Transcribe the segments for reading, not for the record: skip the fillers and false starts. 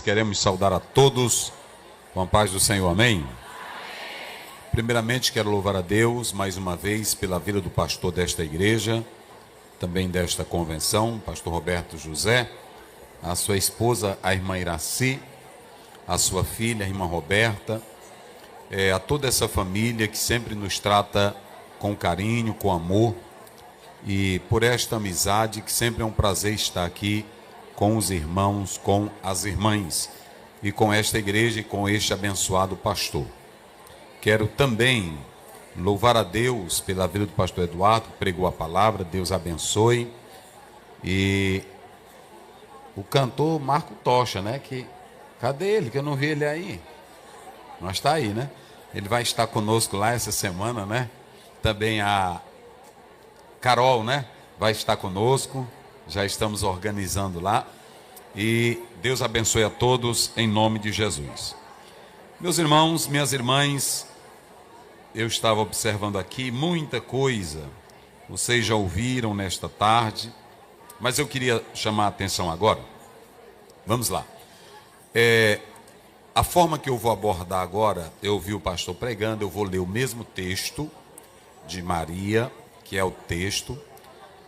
Queremos saudar a todos com a paz do Senhor, amém? Primeiramente quero louvar a Deus mais uma vez pela vida do pastor desta igreja, também desta convenção, pastor Roberto José, a sua esposa, a irmã Iraci, a sua filha, a irmã Roberta, a toda essa família que sempre nos trata com carinho, com amor, e por esta amizade que sempre é um prazer estar aqui com os irmãos, com as irmãs, e com esta igreja e com este abençoado pastor. Quero também louvar a Deus pela vida do pastor Eduardo, que pregou a palavra, Deus abençoe. E o cantor Marco Tocha, né? Cadê ele? Que eu não vi ele aí. Mas está aí, né? Ele vai estar conosco lá essa semana, né? Também a Carol, né? Vai estar conosco. Já estamos organizando lá. E Deus abençoe a todos em nome de Jesus. Meus irmãos, minhas irmãs, eu estava observando aqui muita coisa. Vocês já ouviram nesta tarde, mas eu queria chamar a atenção agora. Vamos lá. A forma que eu vou abordar agora, eu ouvi o pastor pregando, eu vou ler o mesmo texto de Maria, que é o texto,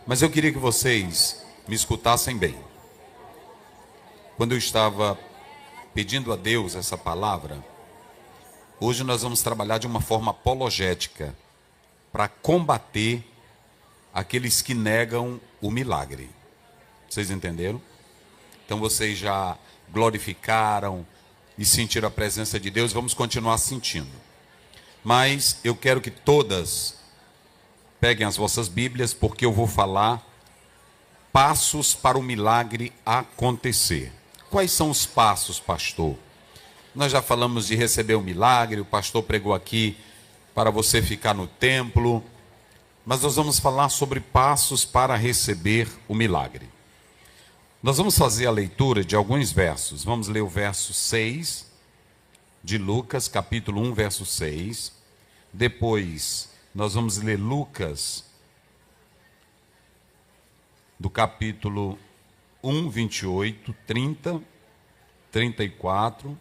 mas eu queria que vocês me escutassem bem. Quando eu estava pedindo a Deus essa palavra, hoje nós vamos trabalhar de uma forma apologética para combater aqueles que negam o milagre. Vocês entenderam? Então vocês já glorificaram e sentiram a presença de Deus, vamos continuar sentindo. Mas eu quero que todas peguem as vossas Bíblias, porque eu vou falar passos para o milagre acontecer. Quais são os passos, pastor? Nós já falamos de receber o milagre, o pastor pregou aqui para você ficar no templo, mas nós vamos falar sobre passos para receber o milagre. Nós vamos fazer a leitura de alguns versos. Vamos ler o verso 6 de Lucas, capítulo 1, verso 6. Depois, nós vamos ler Lucas, do capítulo 1, 28, 30, 34,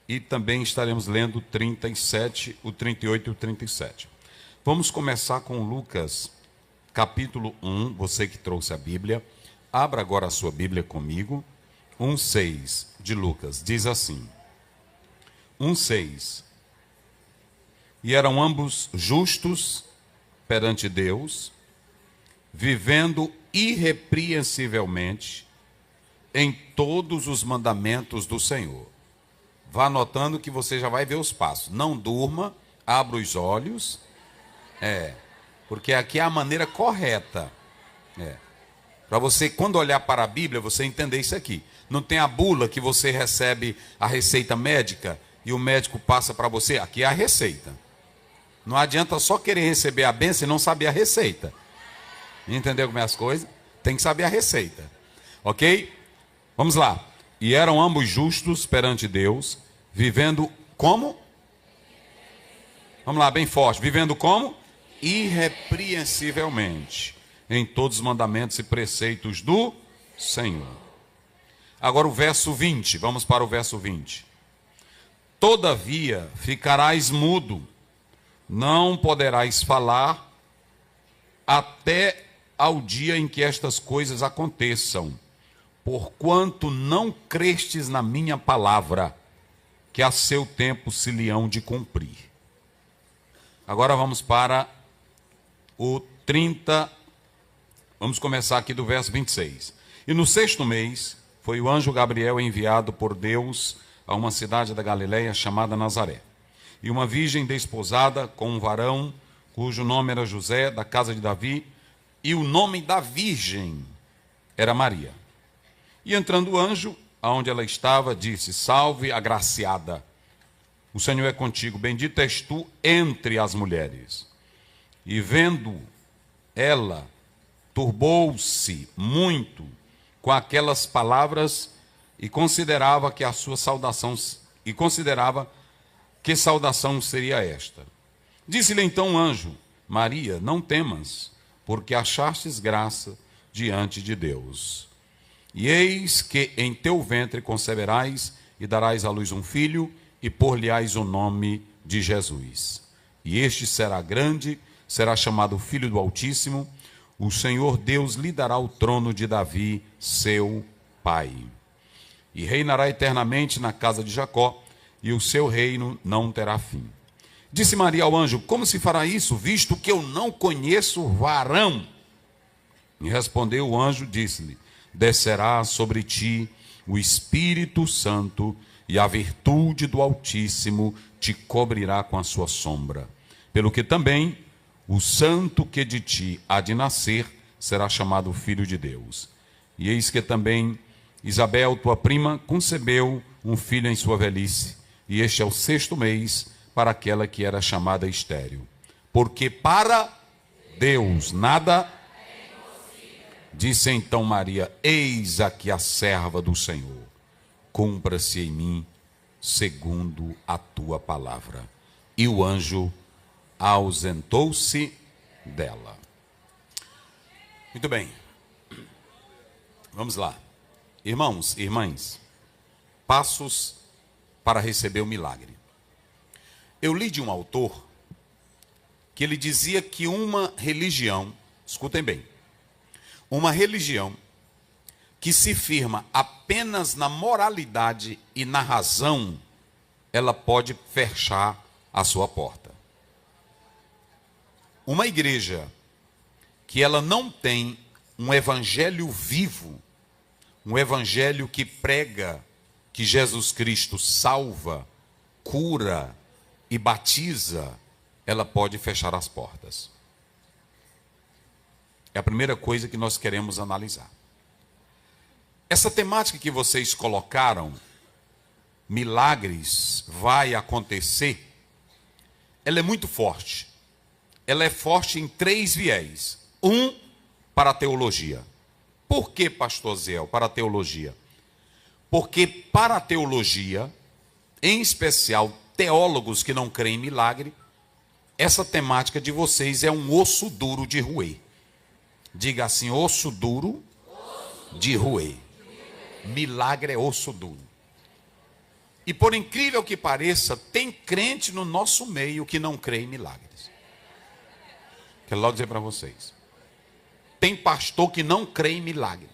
e também estaremos lendo 37, o 38 e o 37. Vamos começar com Lucas, capítulo 1, você que trouxe a Bíblia, abra agora a sua Bíblia comigo, 1,6 de Lucas, diz assim, 1,6, e eram ambos justos perante Deus, vivendo irrepreensivelmente em todos os mandamentos do Senhor. Vá anotando que você já vai ver os passos. Não durma, abra os olhos. Porque aqui é a maneira correta. Para você, quando olhar para a Bíblia, você entender isso aqui. Não tem a bula que você recebe a receita médica e o médico passa para você. Aqui é a receita. Não adianta só querer receber a bênção e não saber a receita. Entendeu como é as coisas? Tem que saber a receita. Ok? Vamos lá. E eram ambos justos perante Deus, vivendo como? Vamos lá, bem forte. Vivendo como? Irrepreensivelmente em todos os mandamentos e preceitos do Senhor. Agora o verso 20. Vamos para o verso 20. Todavia ficarás mudo, não poderás falar até ao dia em que estas coisas aconteçam, porquanto não crestes na minha palavra, que a seu tempo se lhe hão de cumprir. Agora vamos para o 30, vamos começar aqui do verso 26. E no 6º mês, foi o anjo Gabriel enviado por Deus a uma cidade da Galileia chamada Nazaré. E uma virgem desposada com um varão, cujo nome era José, da casa de Davi, e o nome da virgem era Maria. E entrando o anjo, aonde ela estava, disse, salve, agraciada, o Senhor é contigo, bendita és tu entre as mulheres. E vendo ela, turbou-se muito com aquelas palavras e considerava que saudação seria esta. Disse-lhe então o anjo, Maria, não temas, porque achastes graça diante de Deus. E eis que em teu ventre conceberás e darás à luz um filho, e por-lhe-ás o nome de Jesus. E este será grande, será chamado Filho do Altíssimo. O Senhor Deus lhe dará o trono de Davi, seu pai. E reinará eternamente na casa de Jacó, e o seu reino não terá fim. Disse Maria ao anjo: como se fará isso, visto que eu não conheço varão? E respondeu o anjo, disse-lhe: descerá sobre ti o Espírito Santo, e a virtude do Altíssimo te cobrirá com a sua sombra. Pelo que também o santo que de ti há de nascer será chamado Filho de Deus. E eis que também Isabel, tua prima, concebeu um filho em sua velhice, e este é o 6º mês para aquela que era chamada estéril. Porque para Deus nada. Disse então Maria: eis aqui a serva do Senhor, cumpra-se em mim segundo a tua palavra. E o anjo ausentou-se dela. Muito bem, vamos lá. Irmãos e irmãs, passos para receber o milagre. Eu li de um autor que ele dizia que uma religião, escutem bem, uma religião que se firma apenas na moralidade e na razão, ela pode fechar a sua porta. Uma igreja que ela não tem um evangelho vivo, um evangelho que prega que Jesus Cristo salva, cura e batiza, ela pode fechar as portas. É a primeira coisa que nós queremos analisar. Essa temática que vocês colocaram, milagres vai acontecer, ela é muito forte. Ela é forte em 3 viés. Para a teologia. Por que, pastor Zéu, para a teologia? Porque para a teologia, em especial teólogos que não creem em milagre, essa temática de vocês é um osso duro de roer. Diga assim: osso duro de roer. Milagre é osso duro. E por incrível que pareça, tem crente no nosso meio que não crê em milagres. Quero logo dizer para vocês. Tem pastor que não crê em milagre.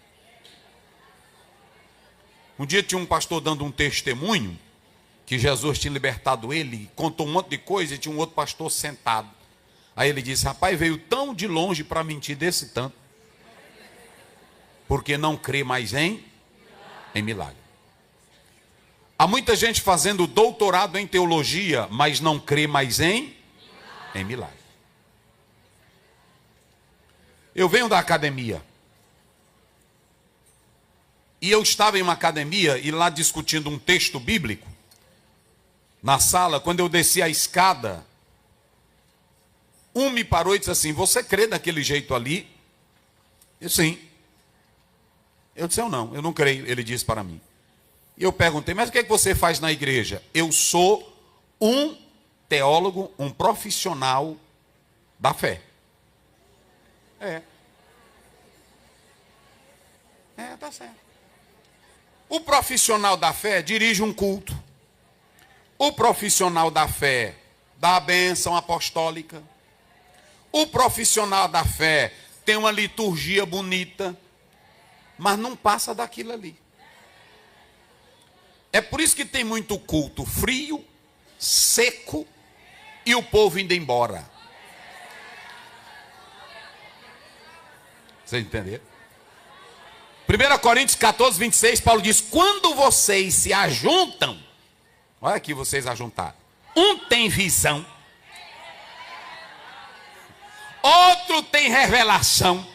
Um dia tinha um pastor dando um testemunho que Jesus tinha libertado ele, contou um monte de coisa, e tinha um outro pastor sentado. Aí ele disse: rapaz, veio tão de longe para mentir desse tanto, porque não crê mais em milagre. Há muita gente fazendo doutorado em teologia, mas não crê mais em milagre. Eu venho da academia. E eu estava em uma academia e lá discutindo um texto bíblico. Na sala, quando eu desci a escada, um me parou e disse assim: você crê daquele jeito ali? Eu sim. Eu disse: eu não creio. Ele disse para mim. E eu perguntei: mas o que é que você faz na igreja? Eu sou um teólogo, um profissional da fé. Tá certo. O profissional da fé dirige um culto. O profissional da fé dá a bênção apostólica. O profissional da fé tem uma liturgia bonita, mas não passa daquilo ali. É por isso que tem muito culto frio, seco e o povo indo embora. Vocês entenderam? 1 Coríntios 14, 26, Paulo diz: quando vocês se ajuntam, olha aqui, vocês ajuntaram. Um tem visão, outro tem revelação,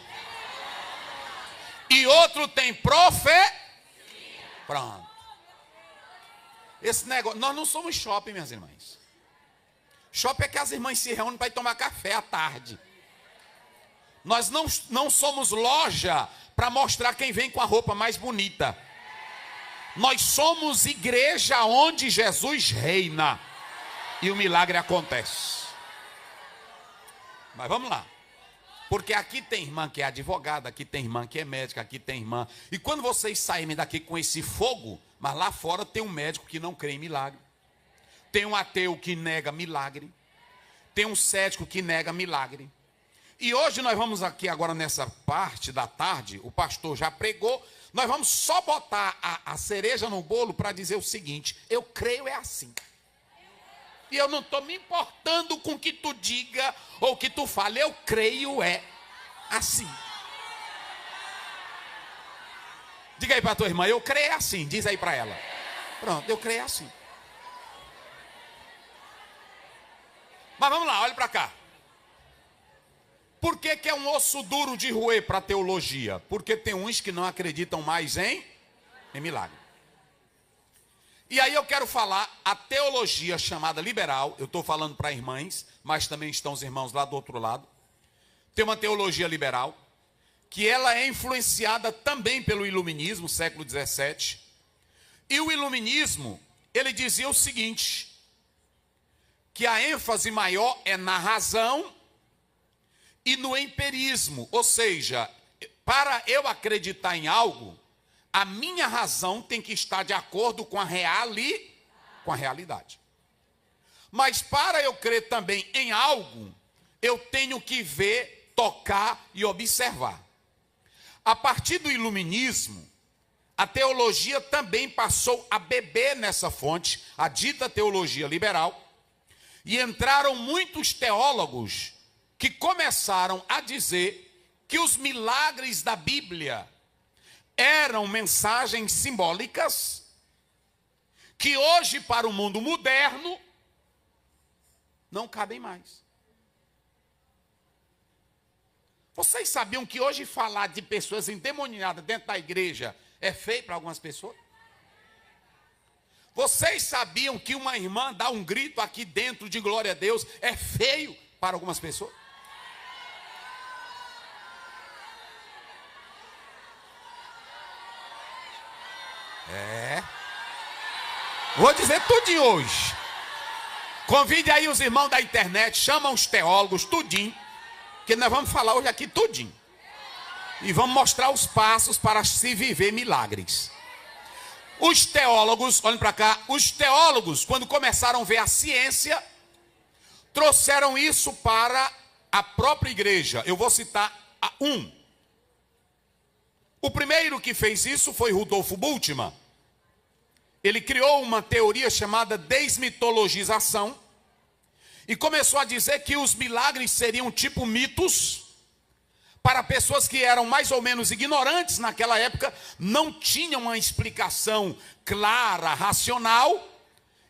e outro tem profecia. Pronto. Esse negócio, nós não somos shopping, minhas irmãs. Shopping é que as irmãs se reúnem para ir tomar café à tarde. Nós não somos loja para mostrar quem vem com a roupa mais bonita. Nós somos igreja onde Jesus reina. E o milagre acontece. Mas vamos lá. Porque aqui tem irmã que é advogada, aqui tem irmã que é médica, aqui tem irmã. E quando vocês saírem daqui com esse fogo, mas lá fora tem um médico que não crê em milagre. Tem um ateu que nega milagre. Tem um cético que nega milagre. E hoje nós vamos aqui agora nessa parte da tarde, o pastor já pregou, nós vamos só botar a cereja no bolo para dizer o seguinte: eu creio é assim. E eu não estou me importando com o que tu diga ou o que tu fale, eu creio é assim. Diga aí para a tua irmã, eu creio é assim, diz aí para ela. Pronto, eu creio é assim. Mas vamos lá, olha para cá. Por que é um osso duro de roer para a teologia? Porque tem uns que não acreditam mais em milagre. E aí eu quero falar a teologia chamada liberal. Eu estou falando para irmãs, mas também estão os irmãos lá do outro lado. Tem uma teologia liberal, que ela é influenciada também pelo iluminismo, século XVII. E o iluminismo, ele dizia o seguinte, que a ênfase maior é na razão e no empirismo. Ou seja, para eu acreditar em algo, a minha razão tem que estar de acordo com a realidade. Mas para eu crer também em algo, eu tenho que ver, tocar e observar. A partir do iluminismo, a teologia também passou a beber nessa fonte, a dita teologia liberal, e entraram muitos teólogos que começaram a dizer que os milagres da Bíblia eram mensagens simbólicas que hoje para o mundo moderno não cabem mais. Vocês sabiam que hoje falar de pessoas endemoniadas dentro da igreja é feio para algumas pessoas? Vocês sabiam que uma irmã dá um grito aqui dentro de glória a Deus é feio para algumas pessoas? Vou dizer tudinho hoje. Convide aí os irmãos da internet, chama os teólogos, tudinho, que nós vamos falar hoje aqui tudinho. E vamos mostrar os passos para se viver milagres. Os teólogos, olhem para cá, os teólogos, quando começaram a ver a ciência, trouxeram isso para a própria igreja. Eu vou citar um. O primeiro que fez isso foi Rudolfo Bultmann. Ele criou uma teoria chamada desmitologização e começou a dizer que os milagres seriam tipo mitos para pessoas que eram mais ou menos ignorantes naquela época, não tinham uma explicação clara, racional,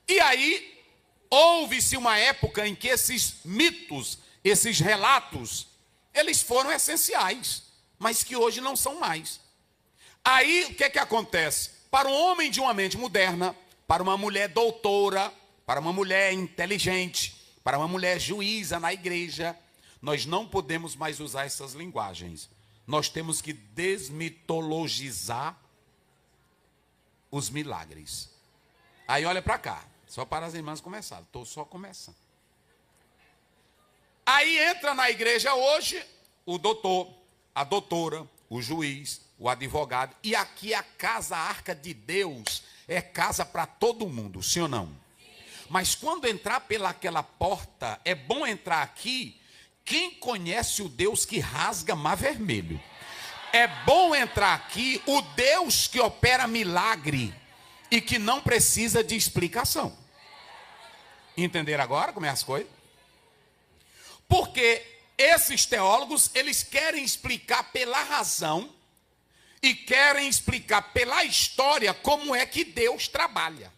e aí houve-se uma época em que esses mitos, esses relatos, eles foram essenciais, mas que hoje não são mais. Aí o que acontece? Para um homem de uma mente moderna, para uma mulher doutora, para uma mulher inteligente, para uma mulher juíza na igreja, nós não podemos mais usar essas linguagens. Nós temos que desmitologizar os milagres. Aí olha para cá, só para as irmãs começarem, estou só começando. Aí entra na igreja hoje o doutor, a doutora, o juiz, o advogado, e aqui a casa, a arca de Deus, é casa para todo mundo, sim ou não? Mas quando entrar pelaquela porta, é bom entrar aqui, quem conhece o Deus que rasga mar vermelho. É bom entrar aqui o Deus que opera milagre e que não precisa de explicação. Entenderam agora como é as coisas? Porque esses teólogos, eles querem explicar pela razão e querem explicar pela história como é que Deus trabalha.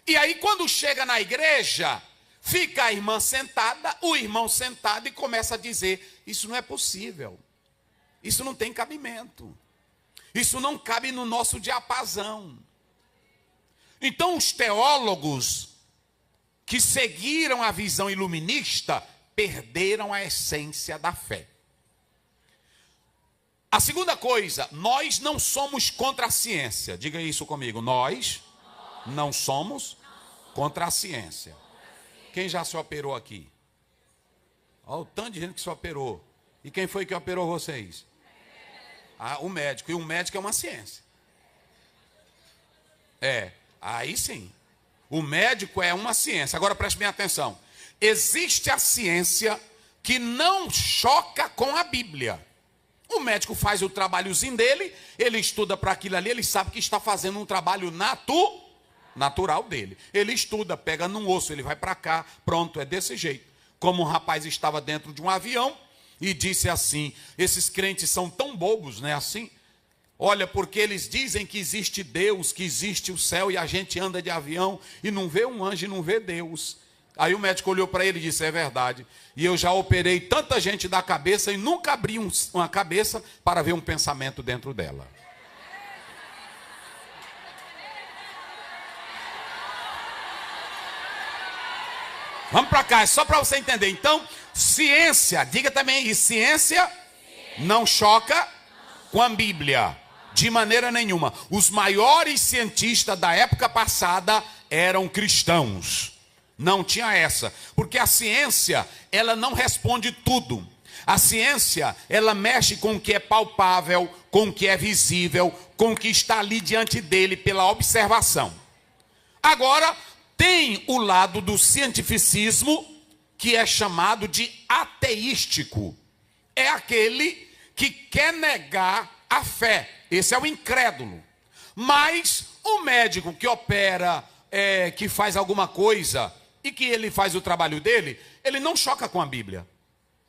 E aí quando chega na igreja, fica a irmã sentada, o irmão sentado e começa a dizer, isso não é possível, isso não tem cabimento, isso não cabe no nosso diapasão. Então os teólogos que seguiram a visão iluminista perderam a essência da fé. A segunda coisa, nós não somos contra a ciência. Diga isso comigo. Nós não somos contra a ciência. Quem já se operou aqui? Olha o tanto de gente que se operou. E quem foi que operou vocês? O médico. E o médico é uma ciência. Aí sim. O médico é uma ciência. Agora preste bem atenção. Existe a ciência que não choca com a Bíblia. O médico faz o trabalhozinho dele, ele estuda para aquilo ali, ele sabe que está fazendo um trabalho natural dele. Ele estuda, pega num osso, ele vai para cá, pronto, é desse jeito. Como um rapaz estava dentro de um avião e disse assim, esses crentes são tão bobos, né, assim? Olha, porque eles dizem que existe Deus, que existe o céu, e a gente anda de avião e não vê um anjo e não vê Deus. Aí o médico olhou para ele e disse, é verdade. E eu já operei tanta gente da cabeça e nunca abri uma cabeça para ver um pensamento dentro dela. Vamos para cá, é só para você entender. Então, ciência, diga também isso, ciência não choca com a Bíblia, de maneira nenhuma. Os maiores cientistas da época passada eram cristãos. Não tinha essa, porque a ciência, ela não responde tudo. A ciência, ela mexe com o que é palpável, com o que é visível, com o que está ali diante dele pela observação. Agora, tem o lado do cientificismo, que é chamado de ateístico. É aquele que quer negar a fé. Esse é o incrédulo. Mas o médico que opera, que faz alguma coisa e que ele faz o trabalho dele, ele não choca com a Bíblia.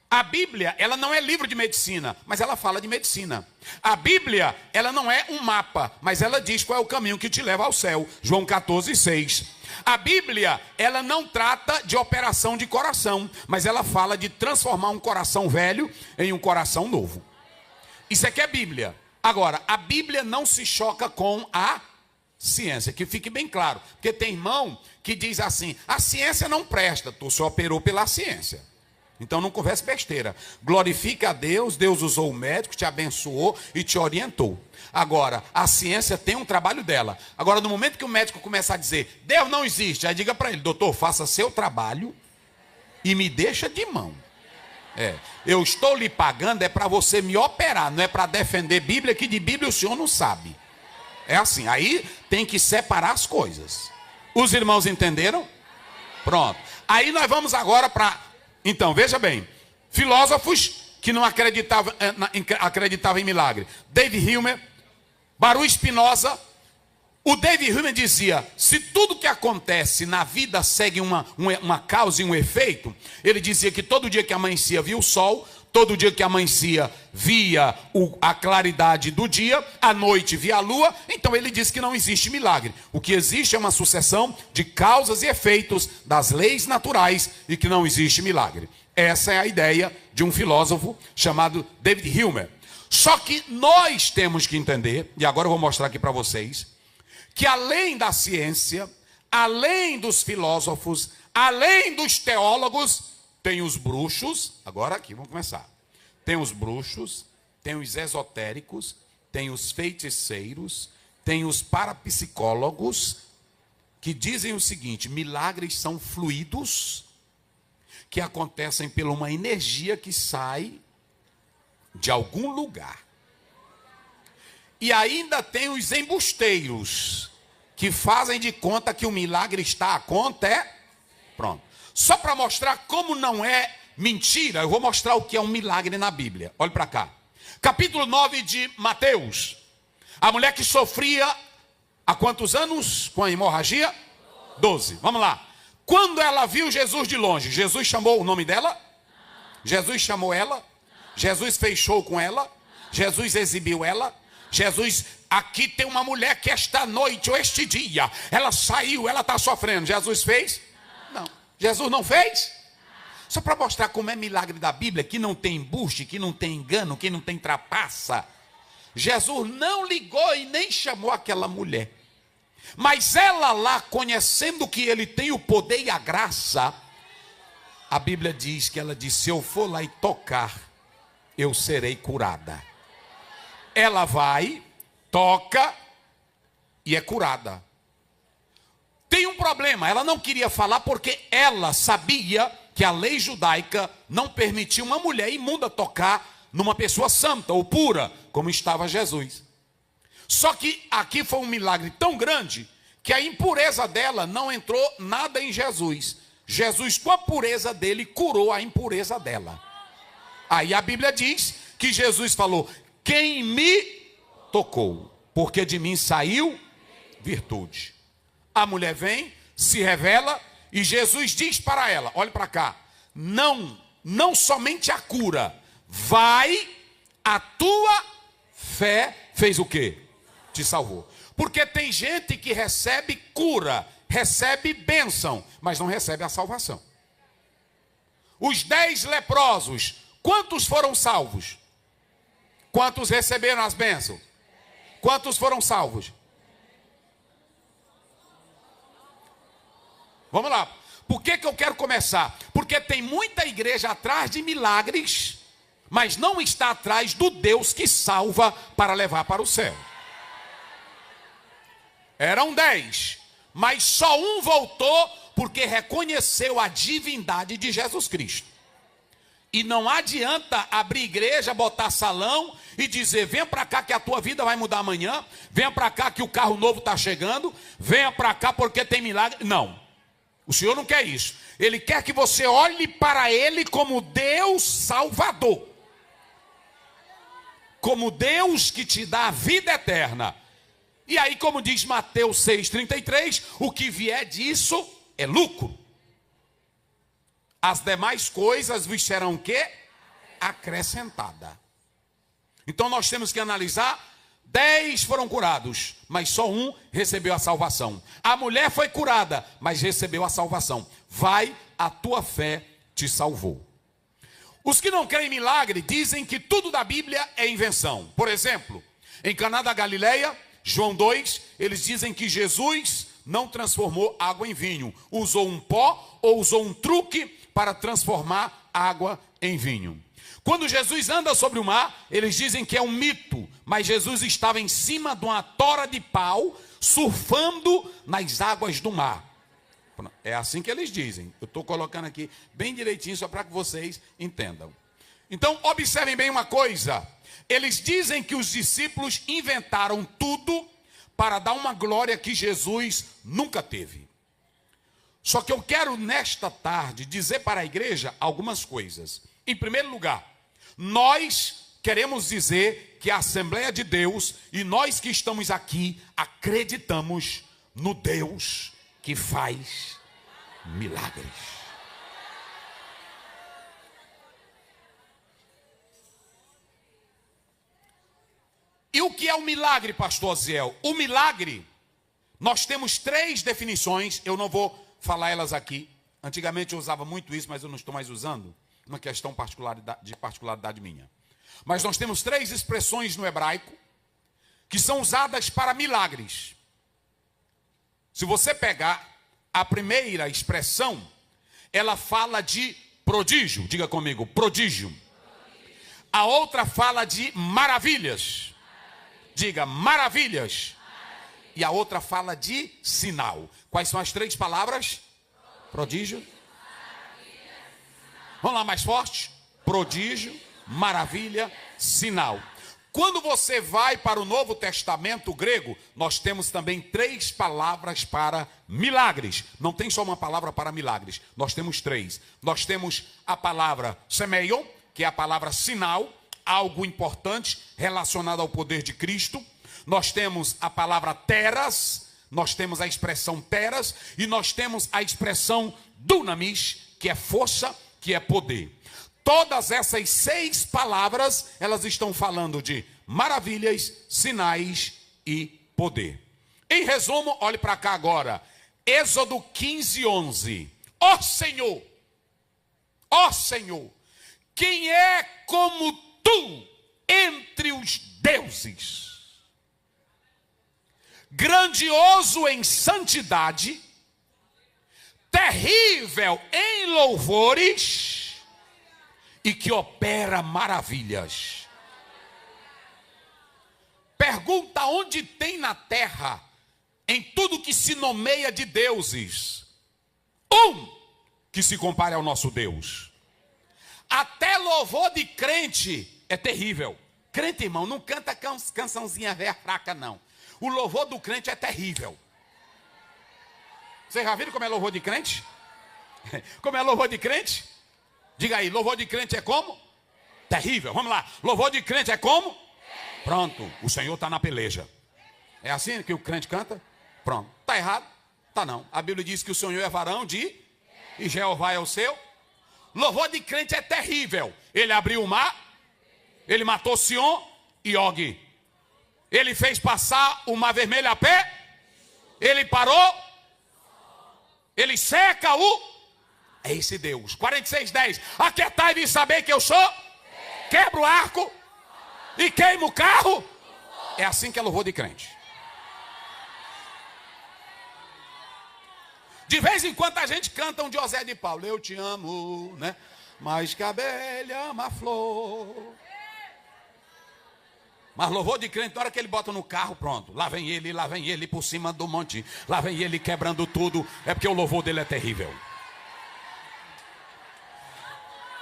A Bíblia, ela não é livro de medicina, mas ela fala de medicina. A Bíblia, ela não é um mapa, mas ela diz qual é o caminho que te leva ao céu. João 14:6. A Bíblia, ela não trata de operação de coração, mas ela fala de transformar um coração velho em um coração novo. Isso aqui é Bíblia. Agora, a Bíblia não se choca com a ciência, que fique bem claro. Porque tem irmão que diz assim, a ciência não presta, tu só operou pela ciência. Então não converse besteira. Glorifica a Deus, Deus usou o médico, te abençoou e te orientou. Agora, a ciência tem um trabalho dela. Agora, no momento que o médico começa a dizer, Deus não existe, aí diga para ele, doutor, faça seu trabalho e me deixa de mão. Eu estou lhe pagando, é para você me operar, não é para defender Bíblia, que de Bíblia o senhor não sabe. É assim, aí tem que separar as coisas. Os irmãos entenderam? Pronto. Aí nós vamos agora para... Então, veja bem. Filósofos que não acreditavam em milagre. David Hume, Baruch Spinoza. O David Hume dizia, se tudo que acontece na vida segue uma causa e um efeito, ele dizia que todo dia que amanhecia via o sol, todo dia que amanhecia via a claridade do dia, à noite via a lua, então ele diz que não existe milagre. O que existe é uma sucessão de causas e efeitos das leis naturais e que não existe milagre. Essa é a ideia de um filósofo chamado David Hume. Só que nós temos que entender, e agora eu vou mostrar aqui para vocês, que além da ciência, além dos filósofos, além dos teólogos, tem os bruxos, agora aqui, vamos começar. Tem os bruxos, tem os esotéricos, tem os feiticeiros, tem os parapsicólogos, que dizem o seguinte, milagres são fluidos que acontecem por uma energia que sai de algum lugar. E ainda tem os embusteiros, que fazem de conta que o milagre está pronto. Só para mostrar como não é mentira, eu vou mostrar o que é um milagre na Bíblia. Olhe para cá. Capítulo 9 de Mateus. A mulher que sofria há quantos anos com a hemorragia? 12. Vamos lá. Quando ela viu Jesus de longe, Jesus chamou o nome dela? Jesus chamou ela? Jesus fez show com ela? Jesus exibiu ela? Jesus, aqui tem uma mulher que esta noite ou este dia, ela saiu, ela está sofrendo. Jesus fez? Não. Jesus não fez? Só para mostrar como é milagre da Bíblia, que não tem embuste, que não tem engano, que não tem trapaça. Jesus não ligou e nem chamou aquela mulher. Mas ela lá, conhecendo que ele tem o poder e a graça, a Bíblia diz que ela disse, se eu for lá e tocar, eu serei curada. Ela vai, toca e é curada. Tem um problema, ela não queria falar porque ela sabia que a lei judaica não permitia uma mulher imunda tocar numa pessoa santa ou pura, como estava Jesus. Só que aqui foi um milagre tão grande que a impureza dela não entrou nada em Jesus. Jesus, com a pureza dele, curou a impureza dela. Aí a Bíblia diz que Jesus falou: quem me tocou, porque de mim saiu virtude. A mulher vem, se revela, e Jesus diz para ela: olhe para cá, não somente a cura, vai, a tua fé fez o quê? Te salvou. Porque tem gente que recebe cura, recebe bênção, mas não recebe a salvação. Os 10 leprosos, quantos foram salvos? Quantos receberam as bênçãos? Quantos foram salvos? Vamos lá. Por que eu quero começar? Porque tem muita igreja atrás de milagres, mas não está atrás do Deus que salva para levar para o céu. Eram 10, mas só um voltou porque reconheceu a divindade de Jesus Cristo. E não adianta abrir igreja, botar salão e dizer: venha para cá que a tua vida vai mudar amanhã, venha para cá que o carro novo está chegando, venha para cá porque tem milagre. Não, o Senhor não quer isso. Ele quer que você olhe para Ele como Deus Salvador, como Deus que te dá a vida eterna. E aí, como diz Mateus 6,33, o que vier disso é lucro. As demais coisas vos serão o quê? Acrescentada. Então nós temos que analisar: 10 foram curados, mas só um recebeu a salvação. A mulher foi curada, mas recebeu a salvação. Vai, a tua fé te salvou. Os que não creem em milagre dizem que tudo da Bíblia é invenção. Por exemplo, em Caná da Galileia, João 2, eles dizem que Jesus não transformou água em vinho. Usou um pó ou usou um truque para transformar água em vinho. Quando Jesus anda sobre o mar, eles dizem que é um mito, mas Jesus estava em cima de uma tora de pau, surfando nas águas do mar. É assim que eles dizem. Eu estou colocando aqui bem direitinho, só para que vocês entendam. Então, observem bem uma coisa. Eles dizem que os discípulos inventaram tudo para dar uma glória que Jesus nunca teve. Só que eu quero nesta tarde dizer para a igreja algumas coisas. Em primeiro lugar, nós queremos dizer que a Assembleia de Deus e nós que estamos aqui acreditamos no Deus que faz milagres. E o que é o milagre, pastor Aziel? O milagre, nós temos 3 definições, eu não vou falar elas aqui. Antigamente eu usava muito isso, mas eu não estou mais usando. Uma questão de particularidade minha. Mas nós temos 3 expressões no hebraico que são usadas para milagres. Se você pegar a primeira expressão, ela fala de prodígio. Diga comigo, prodígio. A outra fala de maravilhas. Diga, maravilhas. E a outra fala de sinal. Quais são as 3 palavras? Prodígio. Vamos lá, mais forte. Prodígio, maravilha, sinal. Quando você vai para o Novo Testamento grego, nós temos também 3 palavras para milagres. Não tem só uma palavra para milagres. Nós temos 3. Nós temos a palavra semeion, que é a palavra sinal, algo importante relacionado ao poder de Cristo. Nós temos a palavra teras, nós temos a expressão teras, e nós temos a expressão dunamis, que é força, que é poder. Todas essas 6 palavras, elas estão falando de maravilhas, sinais e poder. Em resumo, olhe para cá agora. Êxodo 15:11. Ó Senhor, quem é como tu entre os deuses? Grandioso em santidade, terrível em louvores, e que opera maravilhas. Pergunta onde tem na terra, em tudo que se nomeia de deuses, que se compare ao nosso Deus. Até louvor de crente é terrível. Crente, irmão, não canta cançãozinha velha fraca, não. O louvor do crente é terrível. Vocês já viram como é louvor de crente? Como é louvor de crente? Diga aí, louvor de crente é como? Terrível. Vamos lá. Louvor de crente é como? Pronto, o Senhor está na peleja. É assim que o crente canta? Pronto. Está errado? Está não. A Bíblia diz que o Senhor é varão de... e Jeová é o seu. Louvor de crente é terrível. Ele abriu o mar. Ele matou Sion e Og. Ele fez passar o mar vermelho a pé. Ele parou. Ele seca o... é esse Deus. 46:10. Aquietai e saber que eu sou. Quebra o arco. E queima o carro. É assim que é louvor de crente. De vez em quando a gente canta um de José de Paulo. Eu te amo, né? Mais que a abelha ama a flor. Mas louvor de crente, na hora que ele bota no carro, pronto. Lá vem ele por cima do monte. Lá vem ele quebrando tudo. É porque o louvor dele é terrível.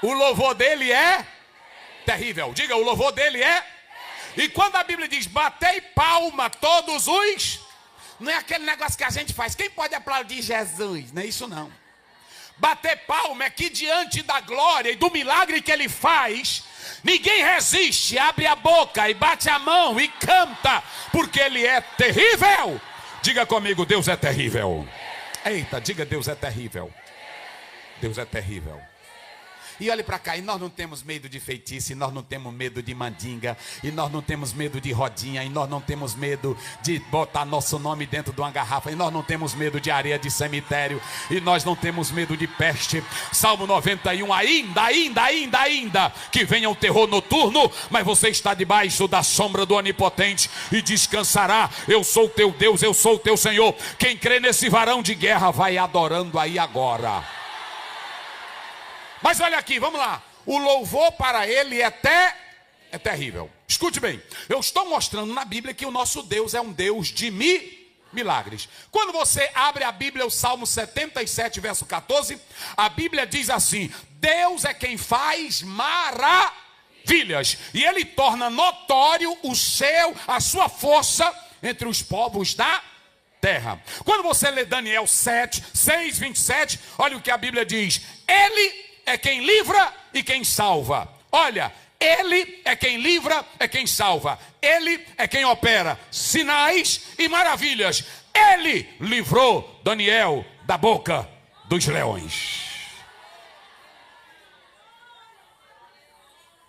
O louvor dele é terrível. Diga, o louvor dele é. E quando a Bíblia diz, batei palma todos os... não é aquele negócio que a gente faz. Quem pode aplaudir Jesus? Não é isso não. Bater palma é que diante da glória e do milagre que ele faz, ninguém resiste, abre a boca e bate a mão e canta, porque ele é terrível. Diga comigo, Deus é terrível. Eita, diga, Deus é terrível. Deus é terrível. E olhe para cá, e nós não temos medo de feitiço, e nós não temos medo de mandinga, e nós não temos medo de rodinha, e nós não temos medo de botar nosso nome dentro de uma garrafa, e nós não temos medo de areia de cemitério, e nós não temos medo de peste. Salmo 91, ainda, que venha o terror noturno, mas você está debaixo da sombra do Onipotente, e descansará. Eu sou teu Deus, eu sou teu Senhor. Quem crê nesse varão de guerra, vai adorando aí agora. Mas olha aqui, vamos lá. O louvor para ele é terrível. Escute bem. Eu estou mostrando na Bíblia que o nosso Deus é um Deus de milagres. Quando você abre a Bíblia, o Salmo 77, verso 14, a Bíblia diz assim: Deus é quem faz maravilhas, e ele torna notório a sua força entre os povos da terra. Quando você lê Daniel 7, 6, 27, olha o que a Bíblia diz. Ele é quem livra e quem salva. Olha, ele é quem livra, é quem salva. Ele é quem opera sinais e maravilhas. Ele livrou Daniel da boca dos leões.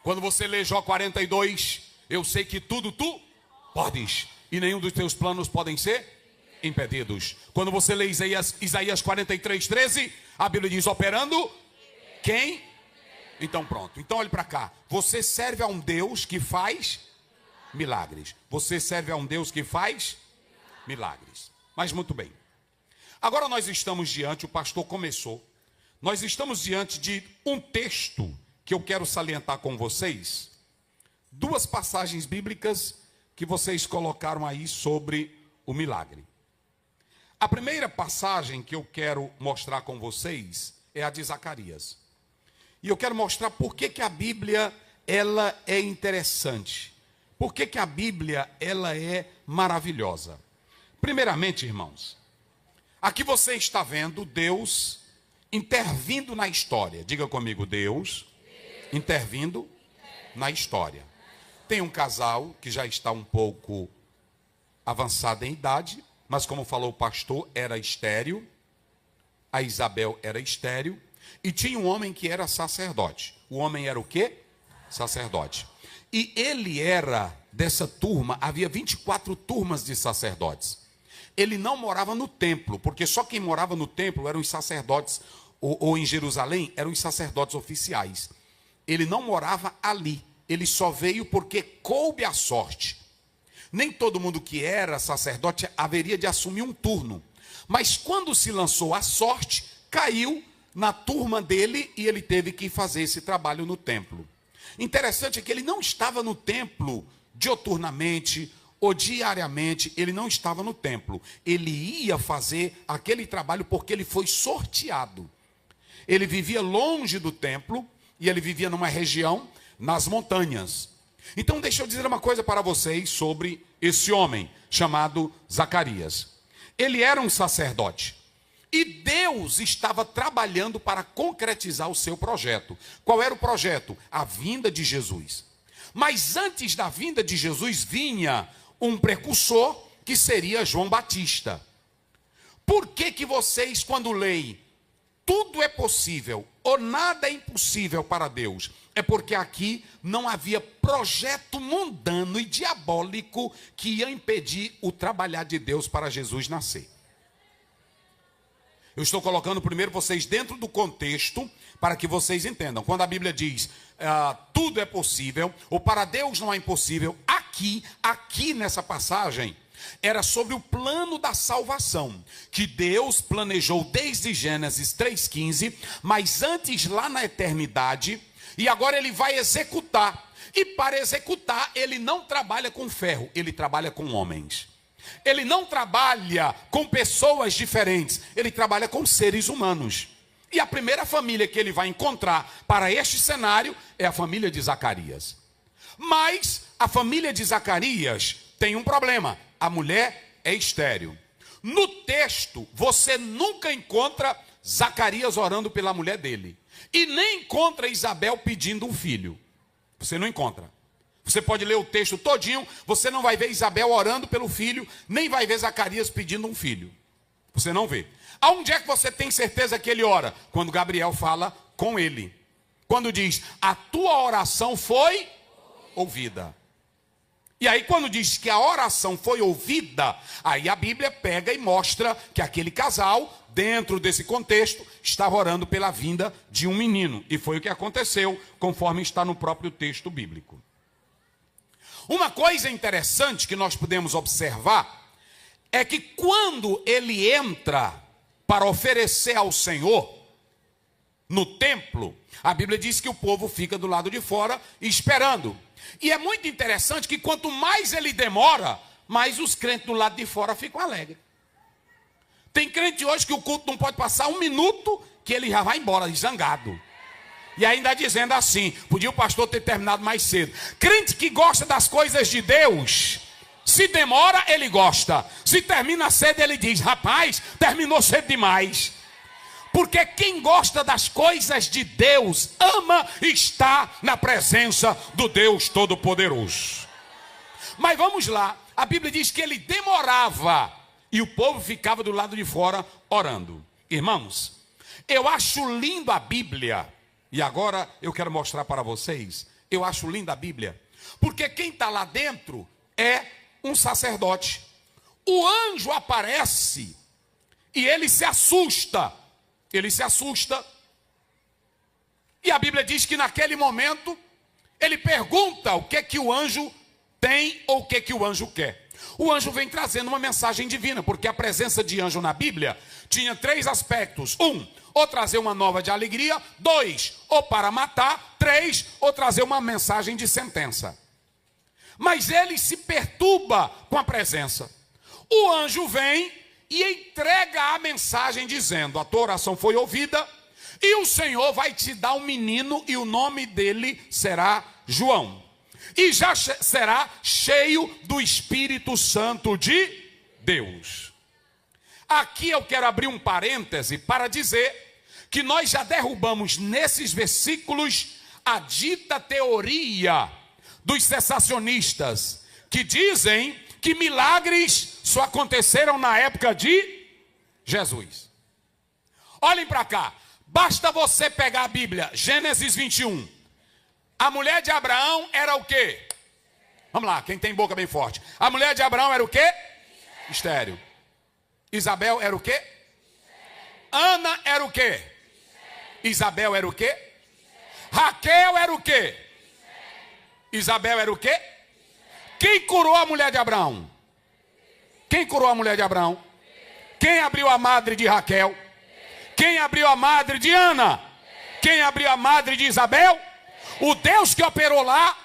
Quando você lê Jó 42, eu sei que tudo tu podes, e nenhum dos teus planos podem ser impedidos. Quando você lê Isaías 43, 13, a Bíblia diz, operando quem? Então pronto. Então olhe para cá. Você serve a um Deus que faz milagres. Você serve a um Deus que faz milagres. Mas muito bem. Agora nós estamos diante, o pastor começou. Nós estamos diante de um texto que eu quero salientar com vocês. Duas passagens bíblicas que vocês colocaram aí sobre o milagre. A primeira passagem que eu quero mostrar com vocês é a de Zacarias. E eu quero mostrar por que a Bíblia ela é interessante. Por que a Bíblia ela é maravilhosa. Primeiramente, irmãos, aqui você está vendo Deus intervindo na história. Diga comigo, Deus intervindo na história. Tem um casal que já está um pouco avançado em idade, mas como falou o pastor, era estéril. A Isabel era estéril. E tinha um homem que era sacerdote. O homem era o quê? Sacerdote. E ele era dessa turma, havia 24 turmas de sacerdotes. Ele não morava no templo, porque só quem morava no templo eram os sacerdotes, ou em Jerusalém, eram os sacerdotes oficiais. Ele não morava ali. Ele só veio porque coube a sorte. Nem todo mundo que era sacerdote haveria de assumir um turno. Mas quando se lançou a sorte, caiu na turma dele e ele teve que fazer esse trabalho no templo. Interessante é que ele não estava no templo dioturnamente ou diariamente, ele não estava no templo. Ele ia fazer aquele trabalho porque ele foi sorteado. ele vivia longe do templo e ele vivia numa região nas montanhas. Então deixa eu dizer uma coisa para vocês sobre esse homem chamado Zacarias. Ele era um sacerdote e Deus estava trabalhando para concretizar o seu projeto. Qual era o projeto? A vinda de Jesus. Mas antes da vinda de Jesus vinha um precursor que seria João Batista. Por que vocês, quando leem tudo é possível ou nada é impossível para Deus? É porque aqui não havia projeto mundano e diabólico que ia impedir o trabalhar de Deus para Jesus nascer. Eu estou colocando primeiro vocês dentro do contexto para que vocês entendam. Quando a Bíblia diz tudo é possível, ou para Deus não é impossível, aqui nessa passagem, era sobre o plano da salvação, que Deus planejou desde Gênesis 3,15, mas antes lá na eternidade, e agora ele vai executar. E para executar, ele não trabalha com ferro, ele trabalha com homens. Ele não trabalha com pessoas diferentes, ele trabalha com seres humanos. E a primeira família que ele vai encontrar para este cenário é a família de Zacarias. Mas a família de Zacarias tem um problema: a mulher é estéril. No texto, você nunca encontra Zacarias orando pela mulher dele. E nem encontra Isabel pedindo um filho. Você não encontra. Você pode ler o texto todinho, você não vai ver Isabel orando pelo filho, nem vai ver Zacarias pedindo um filho. Você não vê. Aonde é que você tem certeza que ele ora? Quando Gabriel fala com ele. Quando diz, a tua oração foi ouvida. E aí quando diz que a oração foi ouvida, aí a Bíblia pega e mostra que aquele casal, dentro desse contexto, estava orando pela vinda de um menino. E foi o que aconteceu, conforme está no próprio texto bíblico. Uma coisa interessante que nós podemos observar é que quando ele entra para oferecer ao Senhor no templo, a Bíblia diz que o povo fica do lado de fora esperando. E é muito interessante que quanto mais ele demora, mais os crentes do lado de fora ficam alegres. Tem crente hoje que o culto não pode passar um minuto que ele já vai embora, zangado. E ainda dizendo assim, podia o pastor ter terminado mais cedo. Crente que gosta das coisas de Deus, se demora, ele gosta. Se termina cedo, ele diz, rapaz, terminou cedo demais. Porque quem gosta das coisas de Deus, ama estar na presença do Deus Todo-Poderoso. Mas vamos lá, a Bíblia diz que ele demorava e o povo ficava do lado de fora orando. Irmãos, eu acho lindo a Bíblia. E agora eu quero mostrar para vocês, eu acho linda a Bíblia, porque quem está lá dentro é um sacerdote. O anjo aparece e ele se assusta, e a Bíblia diz que naquele momento, ele pergunta o que o anjo tem ou o que o anjo quer. O anjo vem trazendo uma mensagem divina, porque a presença de anjo na Bíblia tinha 3 aspectos. 1, ou trazer uma nova de alegria. 2, ou para matar. 3, ou trazer uma mensagem de sentença. Mas ele se perturba com a presença. O anjo vem e entrega a mensagem dizendo, a tua oração foi ouvida, e o Senhor vai te dar um menino, e o nome dele será João. E já será cheio do Espírito Santo de Deus. Aqui eu quero abrir um parêntese para dizer que nós já derrubamos nesses versículos a dita teoria dos cessacionistas, que dizem que milagres só aconteceram na época de Jesus. Olhem para cá, basta você pegar a Bíblia, Gênesis 21. A mulher de Abraão era o quê? Vamos lá, quem tem boca bem forte. A mulher de Abraão era o quê? Estéril. Isabel era o quê? Ana era o quê? Isabel era o quê? Raquel era o quê? Isabel era o quê? Quem curou a mulher de Abraão? Quem curou a mulher de Abraão? Quem abriu a madre de Raquel? Quem abriu a madre de Ana? Quem abriu a madre de Isabel? O Deus que operou lá.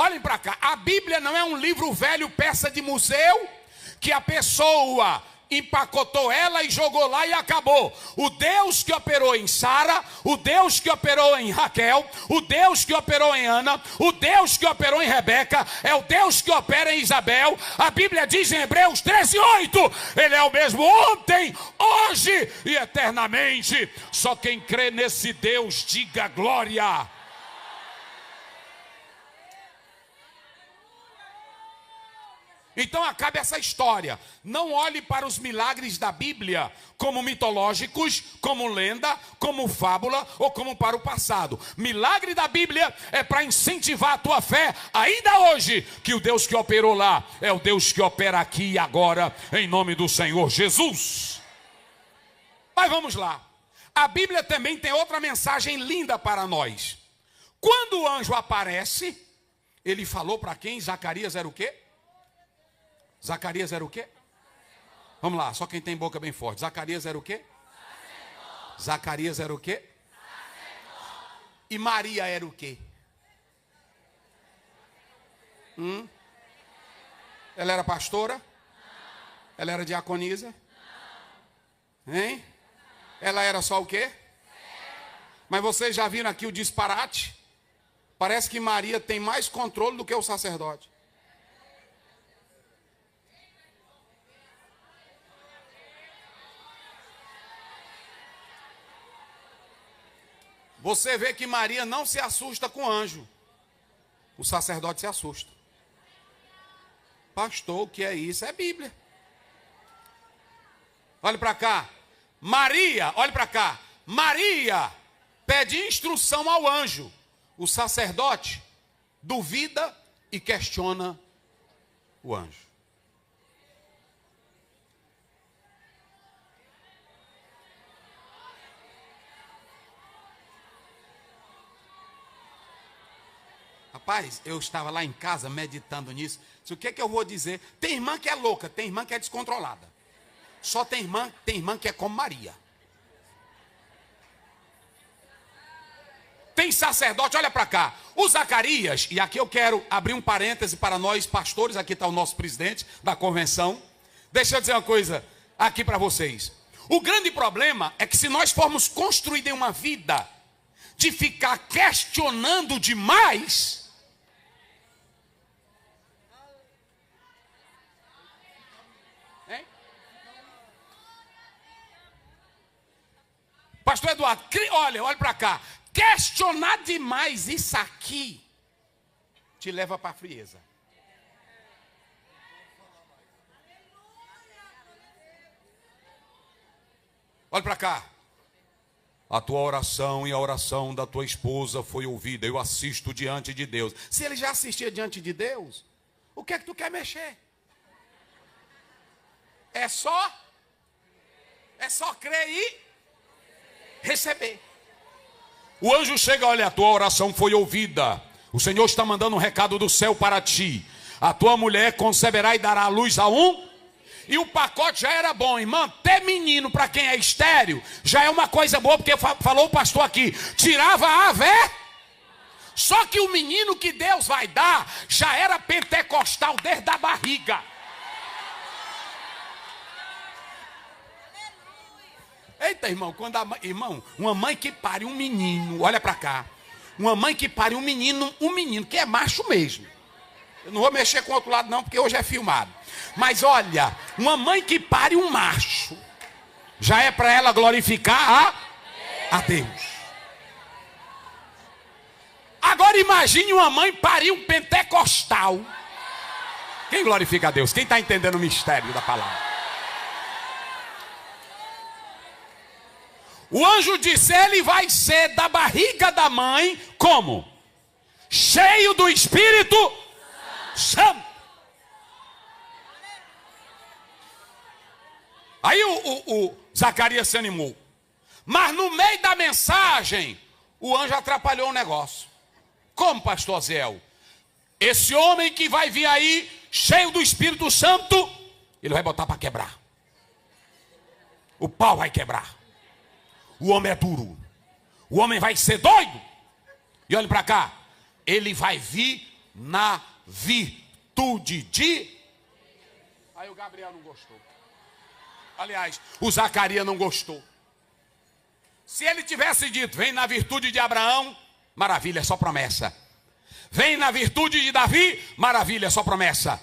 Olhem para cá, a Bíblia não é um livro velho, peça de museu, que a pessoa empacotou ela e jogou lá e acabou. O Deus que operou em Sara, o Deus que operou em Raquel, o Deus que operou em Ana, o Deus que operou em Rebeca, é o Deus que opera em Isabel. A Bíblia diz em Hebreus 13:8, Ele é o mesmo ontem, hoje e eternamente. Só quem crê nesse Deus, diga glória. Então acabe essa história. Não olhe para os milagres da Bíblia como mitológicos, como lenda, como fábula ou como para o passado. Milagre da Bíblia é para incentivar a tua fé ainda hoje, que o Deus que operou lá é o Deus que opera aqui e agora, em nome do Senhor Jesus. Mas vamos lá. A Bíblia também tem outra mensagem linda para nós. Quando o anjo aparece, ele falou para quem? Zacarias era o quê? Zacarias era o quê? Vamos lá, só quem tem boca bem forte. Zacarias era o quê? Zacarias era o quê? E Maria era o quê? Ela era pastora? Ela era diaconisa? Hein? Ela era só o quê? Mas vocês já viram aqui o disparate? Parece que Maria tem mais controle do que o sacerdote. Você vê que Maria não se assusta com anjo. O sacerdote se assusta. Pastor, o que é isso? É Bíblia. Olhe para cá. Maria, olhe para cá. Maria pede instrução ao anjo. O sacerdote duvida e questiona o anjo. Rapaz, eu estava lá em casa meditando nisso. O que é que eu vou dizer? Tem irmã que é louca, tem irmã que é descontrolada. Só tem irmã que é como Maria. Tem sacerdote, olha para cá. O Zacarias, e aqui eu quero abrir um parêntese para nós pastores, aqui está o nosso presidente da convenção. Deixa eu dizer uma coisa aqui para vocês. O grande problema é que se nós formos construir uma vida de ficar questionando demais, Pastor Eduardo, olha para cá. Questionar demais isso aqui te leva para a frieza. Olha para cá. A tua oração e a oração da tua esposa foi ouvida. Eu assisto diante de Deus. Se ele já assistia diante de Deus, o que é que tu quer mexer? É só crer e receber. O anjo chega, olha, a tua oração foi ouvida. O Senhor está mandando um recado do céu para ti. A tua mulher conceberá e dará à luz a um. E o pacote já era bom, irmão. Ter menino para quem é estéril já é uma coisa boa, porque falou o pastor aqui, tirava a vé. Só que o menino que Deus vai dar já era pentecostal desde a barriga. Eita, irmão, uma mãe que pare um menino, olha para cá. Uma mãe que pare um menino que é macho mesmo. Eu não vou mexer com o outro lado não, porque hoje é filmado. Mas olha, uma mãe que pare um macho, já é para ela glorificar a Deus. Agora imagine uma mãe parir um pentecostal. Quem glorifica a Deus? Quem está entendendo o mistério da palavra? O anjo disse, ele vai ser da barriga da mãe, como? Cheio do Espírito Santo. Aí o Zacarias se animou. Mas no meio da mensagem, o anjo atrapalhou o negócio. Como, pastor Zéu? Esse homem que vai vir aí, cheio do Espírito Santo, ele vai botar para quebrar. O pau vai quebrar. O homem é duro. O homem vai ser doido. E olhe para cá. Ele vai vir na virtude de... Aí o Gabriel não gostou. Aliás, o Zacarias não gostou. Se ele tivesse dito, vem na virtude de Abraão, maravilha, é só promessa. Vem na virtude de Davi, maravilha, é só promessa.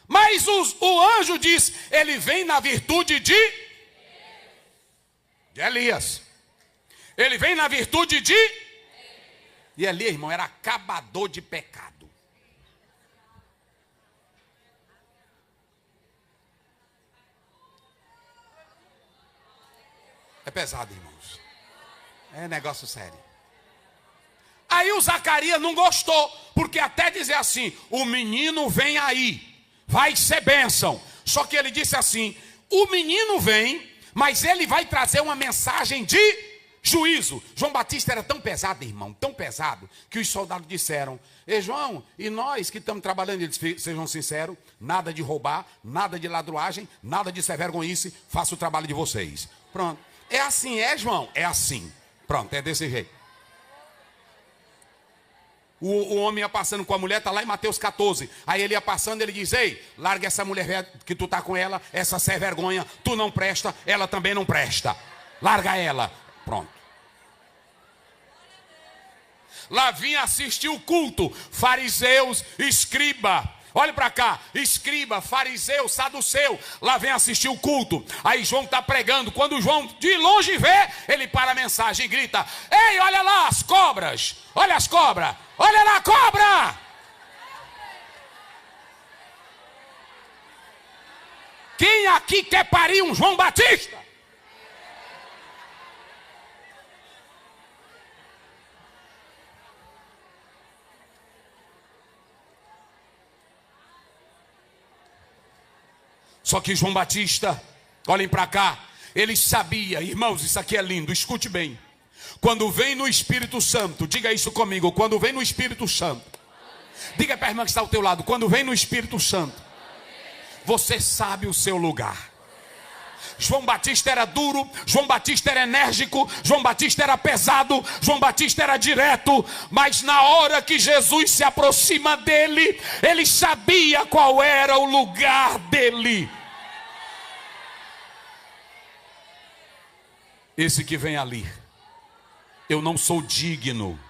Mas o anjo diz, ele vem na virtude de Elias. Ele vem na virtude de... E Elias, irmão, era acabador de pecado. É pesado, irmãos. É negócio sério. Aí o Zacarias não gostou, porque até dizer assim, o menino vem aí, vai ser bênção. Só que ele disse assim, o menino vem, mas ele vai trazer uma mensagem de juízo. João Batista era tão pesado, irmão, tão pesado, que os soldados disseram, ei João, e nós que estamos trabalhando, eles sejam sinceros, nada de roubar, nada de ladruagem, nada de ser vergonhice, faça o trabalho de vocês. Pronto. É assim, é João? É assim. Pronto, é desse jeito. O homem ia passando com a mulher, está lá em Mateus 14. Aí ele ia passando, ele diz, ei, larga essa mulher que tu está com ela, essa sem vergonha, tu não presta, ela também não presta. Larga ela. Pronto. Lá vinha assistir o culto, fariseus, escriba. Olha para cá, escriba, fariseu, saduceu, lá vem assistir o culto. Aí João está pregando, quando João de longe vê, ele para a mensagem e grita, ei, olha lá as cobras, olha as cobras, olha lá a cobra. Quem aqui quer parir um João Batista? Só que João Batista, olhem para cá, ele sabia, irmãos, isso aqui é lindo, escute bem. Quando vem no Espírito Santo, diga isso comigo, quando vem no Espírito Santo. Diga para a irmã que está ao teu lado, quando vem no Espírito Santo, você sabe o seu lugar. João Batista era duro, João Batista era enérgico, João Batista era pesado, João Batista era direto, mas na hora que Jesus se aproxima dele, ele sabia qual era o lugar dele. Esse que vem ali, eu não sou digno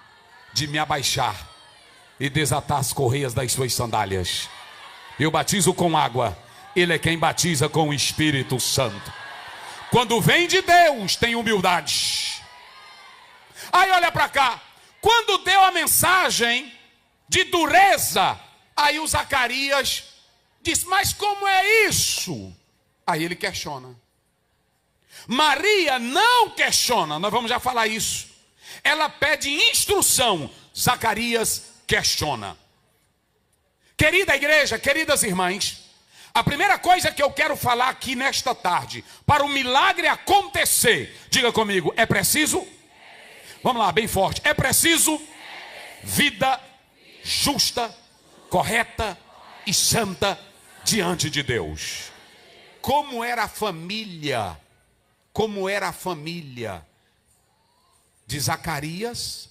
de me abaixar e desatar as correias das suas sandálias. Eu batizo com água, ele é quem batiza com o Espírito Santo. Quando vem de Deus, tem humildade. Aí olha para cá, quando deu a mensagem de dureza, aí o Zacarias diz, mas como é isso? Aí ele questiona. Maria não questiona, nós vamos já falar isso. Ela pede instrução, Zacarias questiona. Querida igreja, queridas irmãs, a primeira coisa que eu quero falar aqui nesta tarde, para o milagre acontecer, diga comigo, é preciso? Vamos lá, bem forte. É preciso vida justa, correta e santa diante de Deus. Como era a família de Zacarias,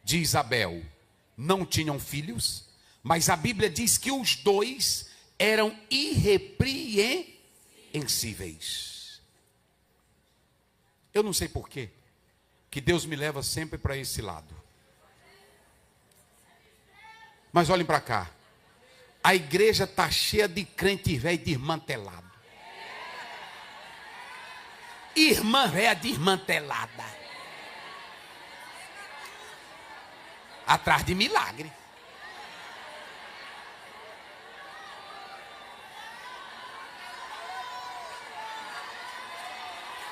de Isabel, não tinham filhos, mas a Bíblia diz que os dois eram irrepreensíveis. Eu não sei porquê que Deus me leva sempre para esse lado. Mas olhem para cá. A igreja está cheia de crente velho desmantelado. Irmã velha desmantelada. Atrás de milagre.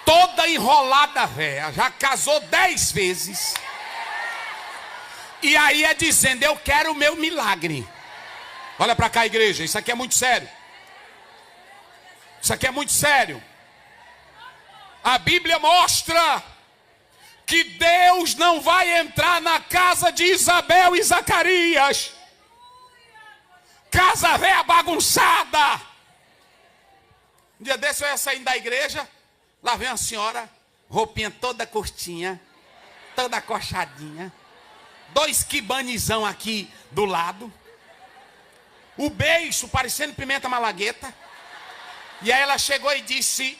Toda enrolada velha, já casou 10 vezes. E aí é dizendo, eu quero o meu milagre. Olha para cá, igreja, isso aqui é muito sério. Isso aqui é muito sério. A Bíblia mostra que Deus não vai entrar na casa de Isabel e Zacarias. Casa velha bagunçada. Um dia desse eu ia saindo da igreja, lá vem uma senhora, roupinha toda curtinha, toda acochadinha, 2 quibanizão aqui do lado, o beiço parecendo pimenta malagueta. E aí ela chegou e disse: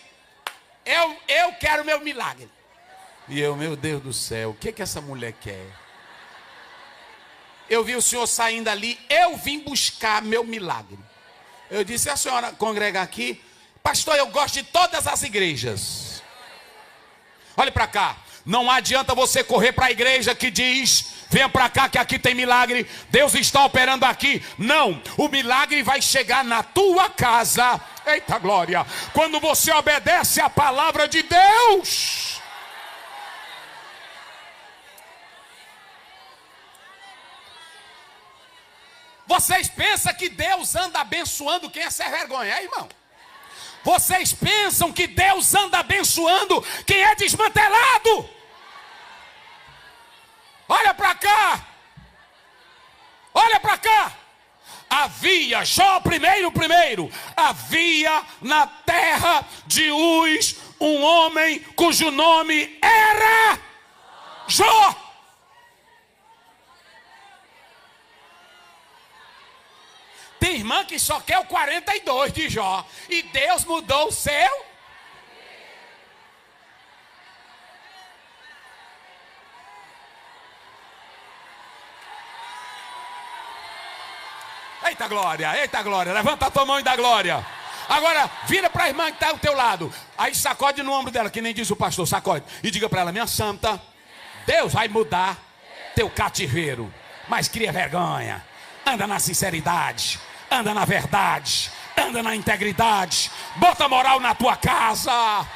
eu quero meu milagre. E eu, meu Deus do céu, o que essa mulher quer? Eu vi o senhor saindo ali, eu vim buscar meu milagre. Eu disse: a senhora congrega aqui? Pastor, eu gosto de todas as igrejas. Olhe para cá. Não adianta você correr para a igreja que diz: venha para cá que aqui tem milagre, Deus está operando aqui. Não, o milagre vai chegar na tua casa. Eita glória! Quando você obedece à palavra de Deus. Vocês pensam que Deus anda abençoando quem é sem vergonha, irmão? Vocês pensam que Deus anda abençoando quem é desmantelado? Olha para cá. Olha para cá. Havia, Jó primeiro, havia na terra de Uz um homem cujo nome era Jó. Tem irmã que só quer o 42 de Jó. E Deus mudou o seu. Eita glória. Levanta a tua mão e dá glória. Agora, vira para a irmã que está ao teu lado. Aí sacode no ombro dela, que nem diz o pastor, sacode. E diga para ela: minha santa, Deus vai mudar teu cativeiro. Mas cria vergonha. Anda na sinceridade. Anda na verdade. Anda na integridade. Bota moral na tua casa.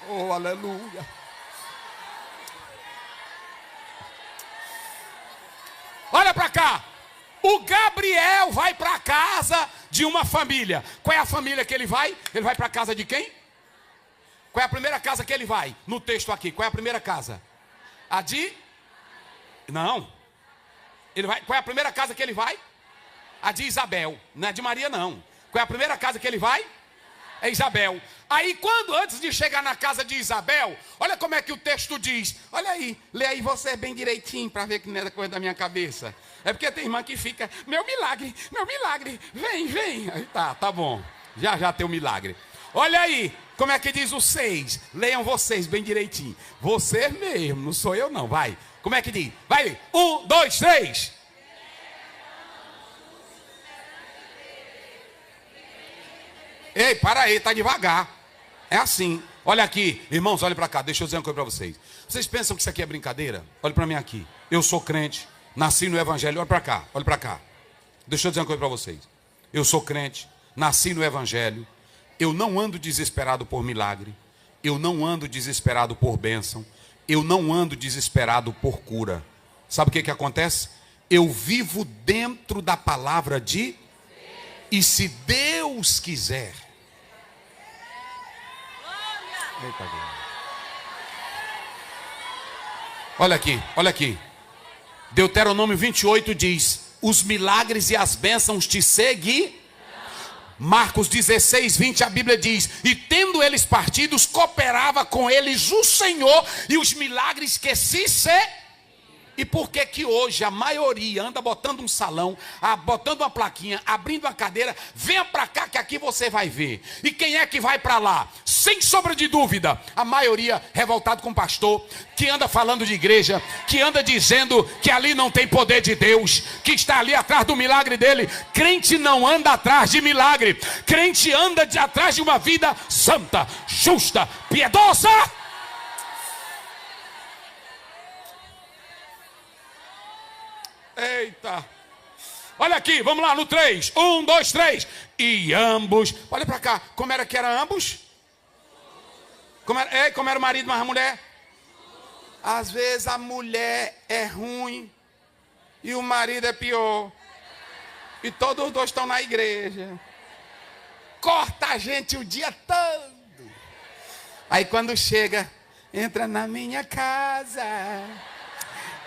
Oh, aleluia. Olha para cá. O Gabriel vai para a casa de uma família. Qual é a família que ele vai? Ele vai para a casa de quem? Qual é a primeira casa que ele vai? No texto aqui, qual é a primeira casa? A de... Não. Ele vai... Qual é a primeira casa que ele vai? A de Isabel. Não é de Maria, não. Qual é a primeira casa que ele vai? É Isabel. Aí antes de chegar na casa de Isabel, olha como é que o texto diz. Olha aí, lê aí você bem direitinho para ver que não é coisa da minha cabeça. É porque tem irmã que fica: meu milagre, vem. Aí tá bom. Já tem o milagre. Olha aí, como é que diz o 6? Leiam vocês bem direitinho. Você mesmo, não sou eu não, vai. Como é que diz? Vai, 1, 2, 3. Ei, para aí, tá devagar. É assim. Olha aqui, irmãos, olha para cá. Deixa eu dizer uma coisa para vocês. Vocês pensam que isso aqui é brincadeira? Olha para mim aqui. Eu sou crente, nasci no evangelho. Olha para cá. Deixa eu dizer uma coisa para vocês. Eu sou crente, nasci no evangelho. Eu não ando desesperado por milagre. Eu não ando desesperado por bênção. Eu não ando desesperado por cura. Sabe o que acontece? Eu vivo dentro da palavra de Deus. E se Deus quiser. Olha aqui. Deuteronômio 28 diz: os milagres e as bênçãos te seguem. Marcos 16, 20, a Bíblia diz: e tendo eles partidos, cooperava com eles o Senhor e os milagres que E por que que hoje a maioria anda botando um salão, botando uma plaquinha, abrindo uma cadeira? Venha para cá que aqui você vai ver. E quem é que vai para lá? Sem sombra de dúvida, a maioria revoltado com o pastor, que anda falando de igreja, que anda dizendo que ali não tem poder de Deus, que está ali atrás do milagre dele. Crente não anda atrás de milagre. Crente anda atrás de uma vida santa, justa, piedosa. Eita. Olha aqui, vamos lá no 3. 1, 2, 3. E ambos. Olha para cá. Como era que era ambos? Como era o marido mais a mulher? Às vezes a mulher é ruim e o marido é pior. E todos os dois estão na igreja. Corta a gente o dia todo. Aí quando chega, entra na minha casa.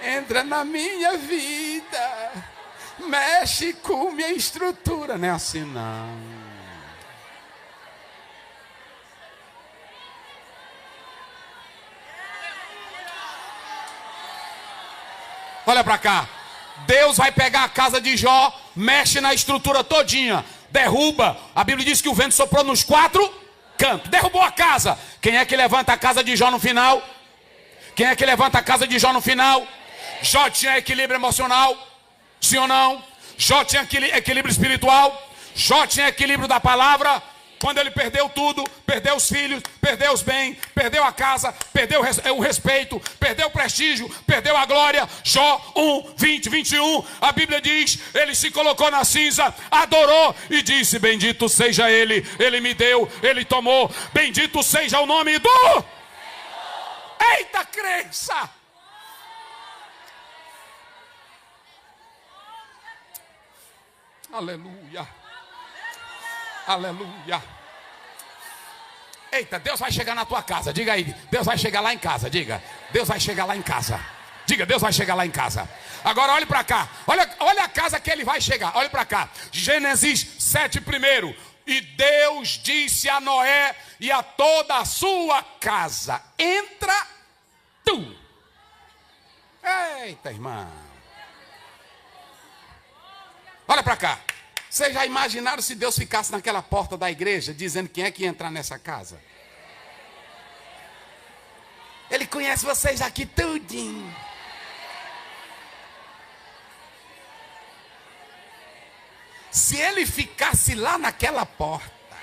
Entra na minha vida, mexe com minha estrutura. Não é assim não. Olha para cá. Deus vai pegar a casa de Jó, mexe na estrutura todinha, derruba. A Bíblia diz que o vento soprou nos 4 cantos, derrubou a casa. Quem é que levanta a casa de Jó no final? Quem é que levanta a casa de Jó no final? Jó tinha equilíbrio emocional, sim ou não? Jó tinha equilíbrio espiritual, Jó tinha equilíbrio da palavra. Quando ele perdeu tudo, perdeu os filhos, perdeu os bens, perdeu a casa, perdeu o respeito, perdeu o prestígio, perdeu a glória. Jó 1, 20, 21, a Bíblia diz, ele se colocou na cinza, adorou e disse, bendito seja ele me deu, ele tomou, bendito seja o nome do... Eita crença! Aleluia! Aleluia! Eita, Deus vai chegar na tua casa. Diga aí, Deus vai chegar lá em casa. Diga, Deus vai chegar lá em casa. Diga, Deus vai chegar lá em casa. Agora olhe para cá. Olha a casa que ele vai chegar. Olhe para cá. Gênesis 7 primeiro. E Deus disse a Noé e a toda a sua casa: entra tu. Eita, irmão. Olha para cá. Vocês já imaginaram se Deus ficasse naquela porta da igreja dizendo quem é que ia entrar nessa casa? Ele conhece vocês aqui tudinho. Se ele ficasse lá naquela porta,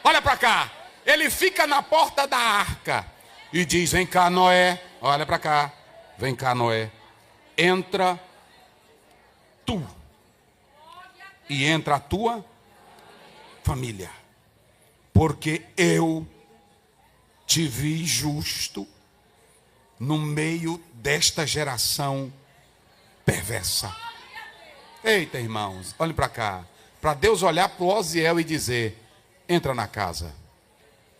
olha para cá, ele fica na porta da arca e diz: vem cá, Noé, olha para cá, vem cá, Noé, entra tu. E entra a tua família, porque eu te vi justo no meio desta geração perversa. Eita, irmãos, olhem para cá. Para Deus olhar para o Oziel e dizer: entra na casa.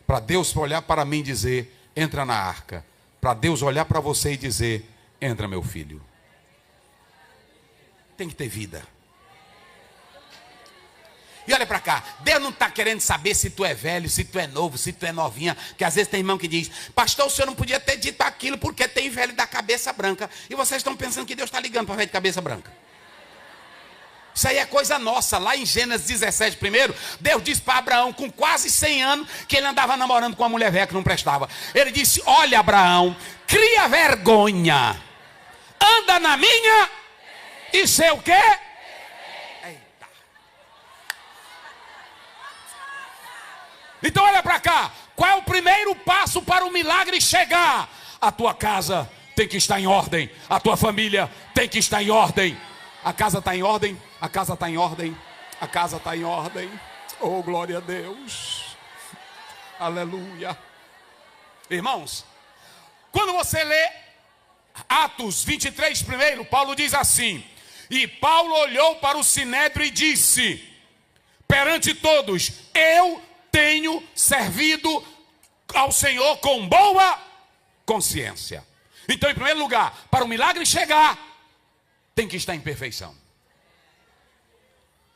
Para Deus olhar para mim e dizer: entra na arca. Para Deus olhar para você e dizer: entra, meu filho. Tem que ter vida. E olha para cá, Deus não está querendo saber se tu é velho, se tu é novo, se tu é novinha. Que às vezes tem irmão que diz: pastor, o senhor não podia ter dito aquilo porque tem velho da cabeça branca. E vocês estão pensando que Deus está ligando para velho de cabeça branca. Isso aí é coisa nossa. Lá em Gênesis 17 primeiro, Deus disse para Abraão, com quase 100 anos, que ele andava namorando com uma mulher velha que não prestava. Ele disse: olha, Abraão, cria vergonha, anda na minha e sei o quê? Então olha para cá, qual é o primeiro passo para o milagre chegar? A tua casa tem que estar em ordem, a tua família tem que estar em ordem. A casa está em ordem, a casa está em ordem, a casa está em ordem. Oh, glória a Deus, aleluia. Irmãos, quando você lê Atos 23 primeiro, Paulo diz assim: e Paulo olhou para o sinédrio e disse perante todos: eu tenho servido ao Senhor com boa consciência. Então, em primeiro lugar, para o milagre chegar, tem que estar em perfeição.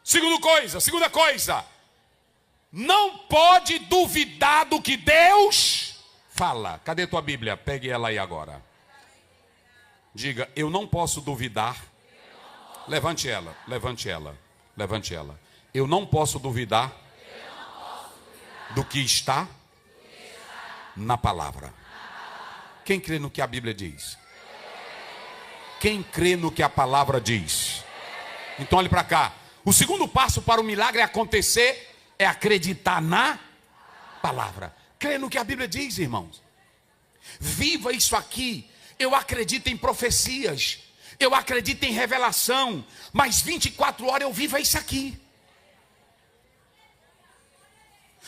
Segunda coisa, não pode duvidar do que Deus fala. Cadê tua Bíblia? Pegue ela aí agora. Diga: eu não posso duvidar. Levante ela, levante ela, levante ela. Eu não posso duvidar do que está na palavra. Quem crê no que a Bíblia diz? Quem crê no que a palavra diz? Então olhe para cá. O segundo passo para o milagre acontecer é acreditar na palavra. Crê no que a Bíblia diz, irmãos. Viva isso aqui. Eu acredito em profecias, eu acredito em revelação, mas 24 horas eu vivo isso aqui.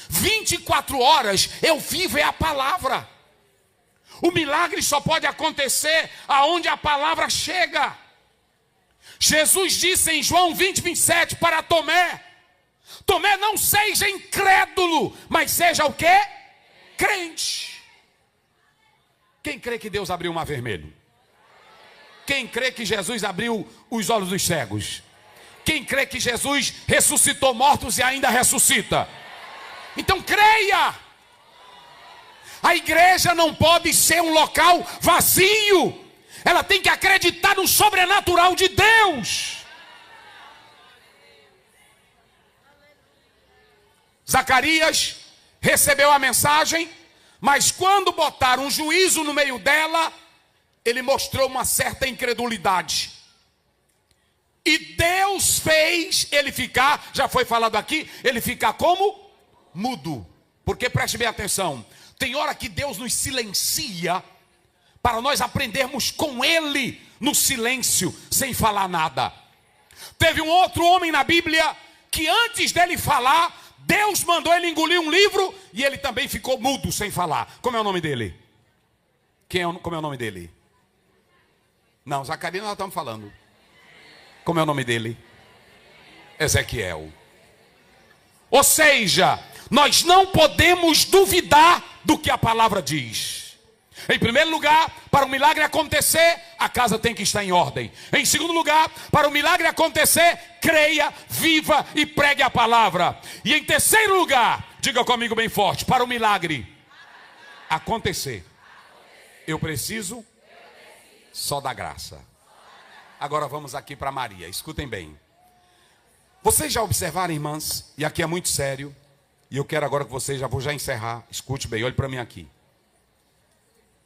24 horas eu vivo é a palavra. O milagre só pode acontecer aonde a palavra chega. Jesus disse em João 20, 27 para Tomé: Tomé, não seja incrédulo, mas seja o quê? Crente. Quem crê que Deus abriu o mar vermelho? Quem crê que Jesus abriu os olhos dos cegos? Quem crê que Jesus ressuscitou mortos e ainda ressuscita? Então creia. A igreja não pode ser um local vazio. Ela tem que acreditar no sobrenatural de Deus. Zacarias recebeu a mensagem, mas quando botaram um juízo no meio dela, ele mostrou uma certa incredulidade. E Deus fez ele ficar, já foi falado aqui, ele ficar como? Mudo. Porque preste bem atenção, tem hora que Deus nos silencia para nós aprendermos com Ele no silêncio, sem falar nada. Teve um outro homem na Bíblia que antes dele falar, Deus mandou ele engolir um livro e ele também ficou mudo, sem falar. Como é o nome dele? Como é o nome dele? Não, Zacarias nós estamos falando. Como é o nome dele? Ezequiel. Ou seja, nós não podemos duvidar do que a palavra diz. Em primeiro lugar, para o milagre acontecer, a casa tem que estar em ordem. Em segundo lugar, para o milagre acontecer, creia, viva e pregue a palavra. E em terceiro lugar, diga comigo bem forte, para o milagre acontecer, eu preciso só da graça. Agora vamos aqui para Maria, escutem bem. Vocês já observaram, irmãs, e aqui é muito sério, e eu quero agora que vocês, vou já encerrar, escute bem, olhe para mim aqui.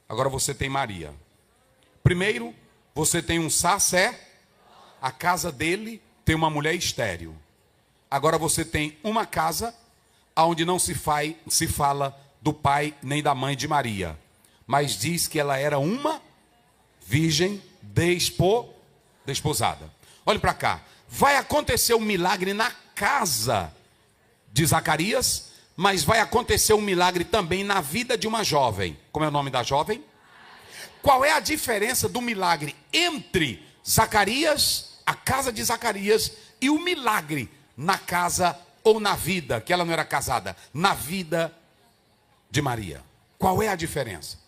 Agora você tem Maria. Primeiro, você tem um sacerdote, a casa dele tem uma mulher estéril. Agora você tem uma casa onde não se fala do pai nem da mãe de Maria, mas diz que ela era uma virgem desposada. Olhe para cá. Vai acontecer um milagre na casa de Zacarias, mas vai acontecer um milagre também na vida de uma jovem. Como é o nome da jovem? Qual é a diferença do milagre entre Zacarias, a casa de Zacarias, e o milagre na casa ou na vida, que ela não era casada, na vida de Maria? Qual é a diferença?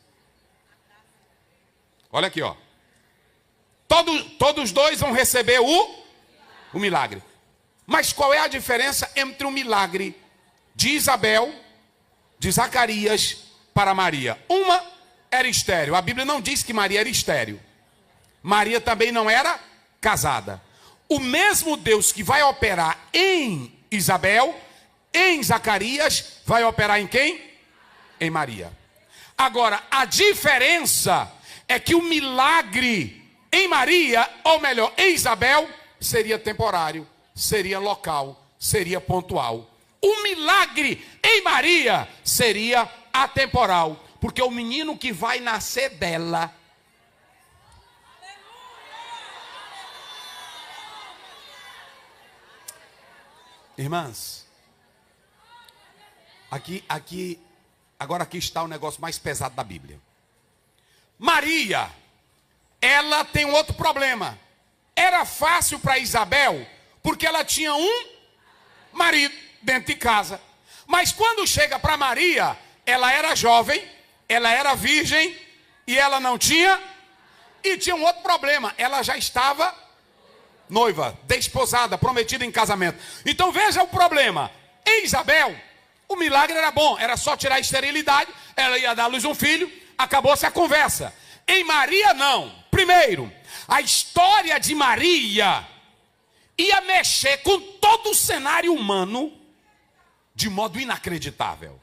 Olha aqui, ó. Todos dois vão receber o milagre. Mas qual é a diferença entre o milagre de Isabel, de Zacarias para Maria? Uma era estéril. A Bíblia não diz que Maria era estéril. Maria também não era casada. O mesmo Deus que vai operar em Isabel, em Zacarias, vai operar em quem? Em Maria. Agora, a diferença é que o milagre em Maria, ou melhor, em Isabel, seria temporário, seria local, seria pontual. O milagre em Maria seria atemporal, porque o menino que vai nascer dela, irmãs, agora aqui está o negócio mais pesado da Bíblia. Maria, ela tem um outro problema. Era fácil para Isabel, porque ela tinha um marido dentro de casa. Mas quando chega para Maria, ela era jovem, ela era virgem, e ela não tinha, e tinha um outro problema, ela já estava noiva, desposada, prometida em casamento. Então veja o problema. Em Isabel, o milagre era bom, era só tirar a esterilidade, ela ia dar à luz um filho, acabou-se a conversa. Em Maria não. Primeiro, a história de Maria ia mexer com todo o cenário humano de modo inacreditável.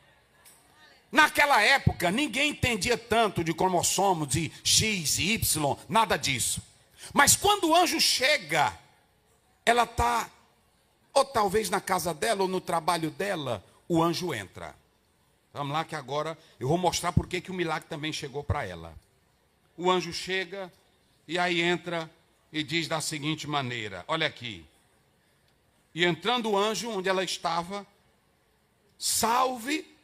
Naquela época, ninguém entendia tanto de cromossomos, de X e Y, nada disso. Mas quando o anjo chega, ela está, ou talvez na casa dela, ou no trabalho dela, o anjo entra. Vamos lá que agora eu vou mostrar por que o milagre também chegou para ela. O anjo chega e aí entra e diz da seguinte maneira, olha aqui. E entrando o anjo onde ela estava, salve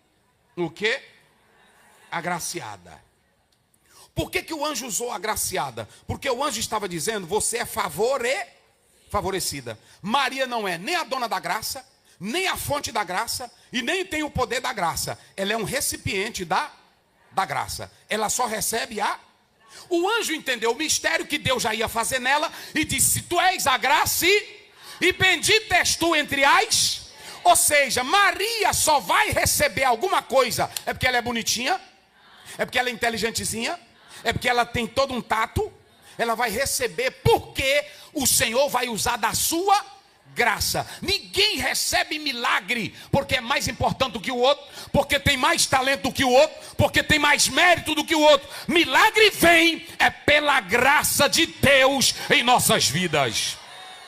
o quê? Agraciada. Por que o anjo usou agraciada? Porque o anjo estava dizendo, você é favorecida. Maria não é nem a dona da graça, nem a fonte da graça, e nem tem o poder da graça. Ela é um recipiente da graça. Ela só recebe O anjo entendeu o mistério que Deus já ia fazer nela, e disse, tu és a graça, e bendita és tu entre as. Ou seja, Maria só vai receber alguma coisa, é porque ela é bonitinha, é porque ela é inteligentezinha, é porque ela tem todo um tato. ela vai receber porque o Senhor vai usar da sua graça. Ninguém recebe milagre porque é mais importante do que o outro, porque tem mais talento do que o outro, porque tem mais mérito do que o outro. Milagre vem pela graça de Deus em nossas vidas.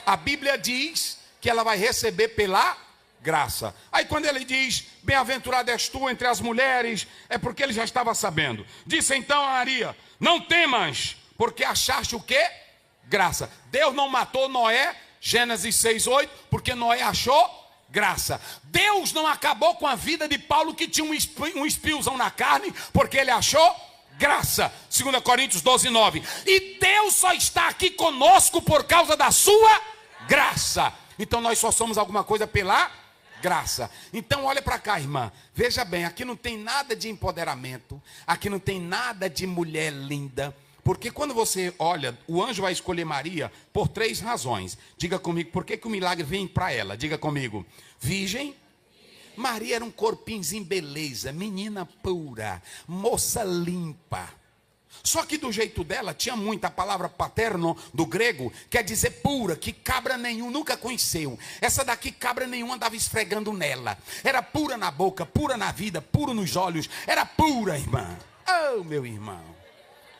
A Bíblia diz que ela vai receber pela graça. Aí quando ele diz, bem-aventurada és tu entre as mulheres, é porque ele já estava sabendo. Disse então a Maria, não temas, porque achaste o quê? Graça. Deus não matou Noé, Gênesis 6:8, porque Noé achou graça. Deus não acabou com a vida de Paulo, que tinha um espiozão na carne, porque ele achou graça. 2 Coríntios 12:9. E Deus só está aqui conosco por causa da sua graça. Então nós só somos alguma coisa pela graça. Então olha para cá, irmã. Veja bem, aqui não tem nada de empoderamento, aqui não tem nada de mulher linda. Porque quando você olha, o anjo vai escolher Maria por 3 razões. Diga comigo, por que o milagre vem para ela? Diga comigo, virgem. Maria era um corpinho em beleza, menina pura, moça limpa. Só que do jeito dela, tinha muito, a palavra paterno do grego quer dizer pura, que cabra nenhum nunca conheceu. Essa daqui cabra nenhum andava esfregando nela. Era pura na boca, pura na vida, puro nos olhos. Era pura, irmã. Oh, meu irmão.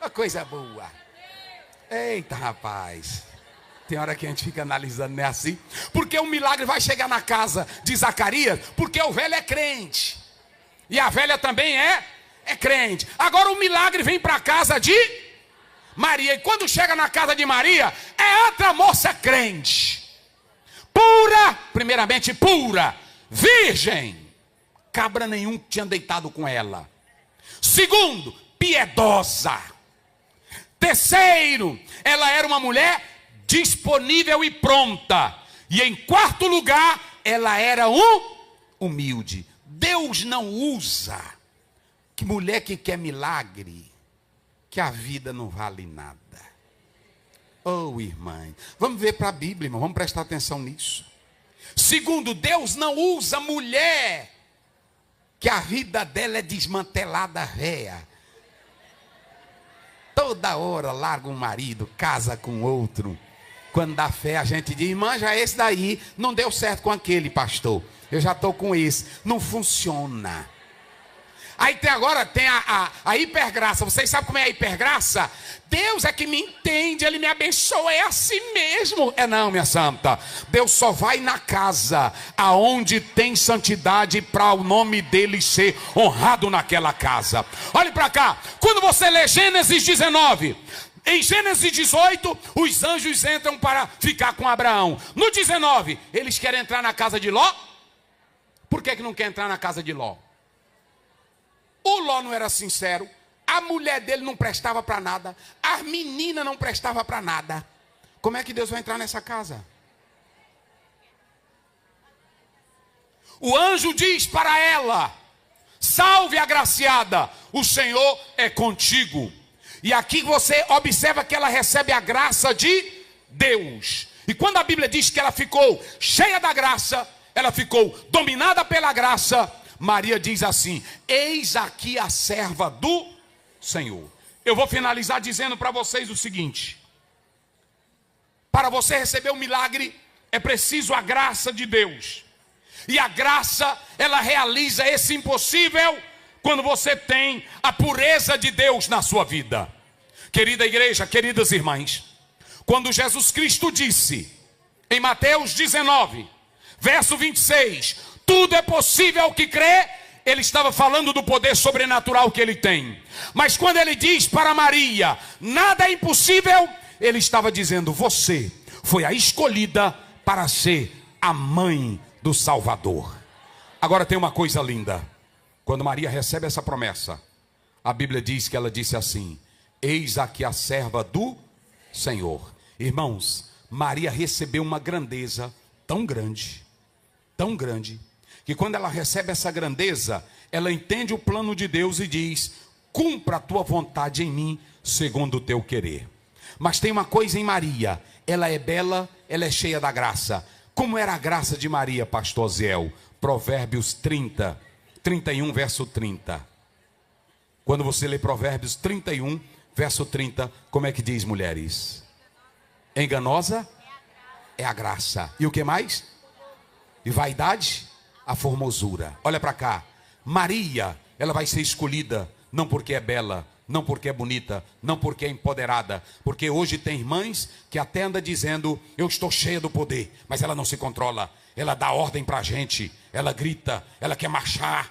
Uma coisa boa. Eita, rapaz. Tem hora que a gente fica analisando, não é assim? Porque o milagre vai chegar na casa de Zacarias, porque o velho é crente. E a velha também é crente. Agora o milagre vem para a casa de Maria. E quando chega na casa de Maria, é outra moça crente. Pura, primeiramente pura. Virgem. Cabra nenhum tinha deitado com ela. Segundo, piedosa. Terceiro, ela era uma mulher disponível e pronta. E em quarto lugar, ela era humilde. Deus não usa que mulher que quer milagre, que a vida não vale nada. Oh, irmã, vamos ver para a Bíblia, irmão, vamos prestar atenção nisso. Segundo, Deus não usa mulher que a vida dela é desmantelada, véia. Toda hora larga um marido, casa com outro. Quando dá fé, a gente diz, irmã, já esse daí não deu certo com aquele, pastor. Eu já estou com esse. Não funciona. Aí agora tem a hipergraça. Vocês sabem como é a hipergraça? Deus é que me entende, Ele me abençoa, é assim mesmo. É não, minha santa. Deus só vai na casa aonde tem santidade para o nome dele ser honrado naquela casa. Olhe para cá. Quando você lê Gênesis 19, em Gênesis 18, os anjos entram para ficar com Abraão. No 19, eles querem entrar na casa de Ló. Por que não quer entrar na casa de Ló? O Ló não era sincero, a mulher dele não prestava para nada, a menina não prestava para nada. Como é que Deus vai entrar nessa casa? O anjo diz para ela, salve agraciada, o Senhor é contigo. E aqui você observa que ela recebe a graça de Deus. E quando a Bíblia diz que ela ficou cheia da graça, ela ficou dominada pela graça, Maria diz assim, eis aqui a serva do Senhor. Eu vou finalizar dizendo para vocês o seguinte. Para você receber o milagre, é preciso a graça de Deus. E a graça, ela realiza esse impossível quando você tem a pureza de Deus na sua vida. Querida igreja, queridas irmãs, quando Jesus Cristo disse, em Mateus 19, verso 26, tudo é possível ao que crê, ele estava falando do poder sobrenatural que ele tem. Mas quando ele diz para Maria, nada é impossível, ele estava dizendo, você foi a escolhida para ser a mãe do Salvador. Agora tem uma coisa linda. Quando Maria recebe essa promessa, a Bíblia diz que ela disse assim, eis aqui a serva do Senhor. Irmãos, Maria recebeu uma grandeza tão grande, que quando ela recebe essa grandeza, ela entende o plano de Deus e diz, cumpra a tua vontade em mim, segundo o teu querer. Mas tem uma coisa em Maria, ela é bela, ela é cheia da graça. Como era a graça de Maria, pastor Ziel? Provérbios 31, verso 30. Quando você lê Provérbios 31, Verso 30, como é que diz, mulheres? Enganosa é a graça. E o que mais? E vaidade? A formosura. Olha para cá. Maria, ela vai ser escolhida não porque é bela, não porque é bonita, não porque é empoderada, porque hoje tem irmãs que até anda dizendo: eu estou cheia do poder, mas ela não se controla. Ela dá ordem para a gente, ela grita, ela quer marchar.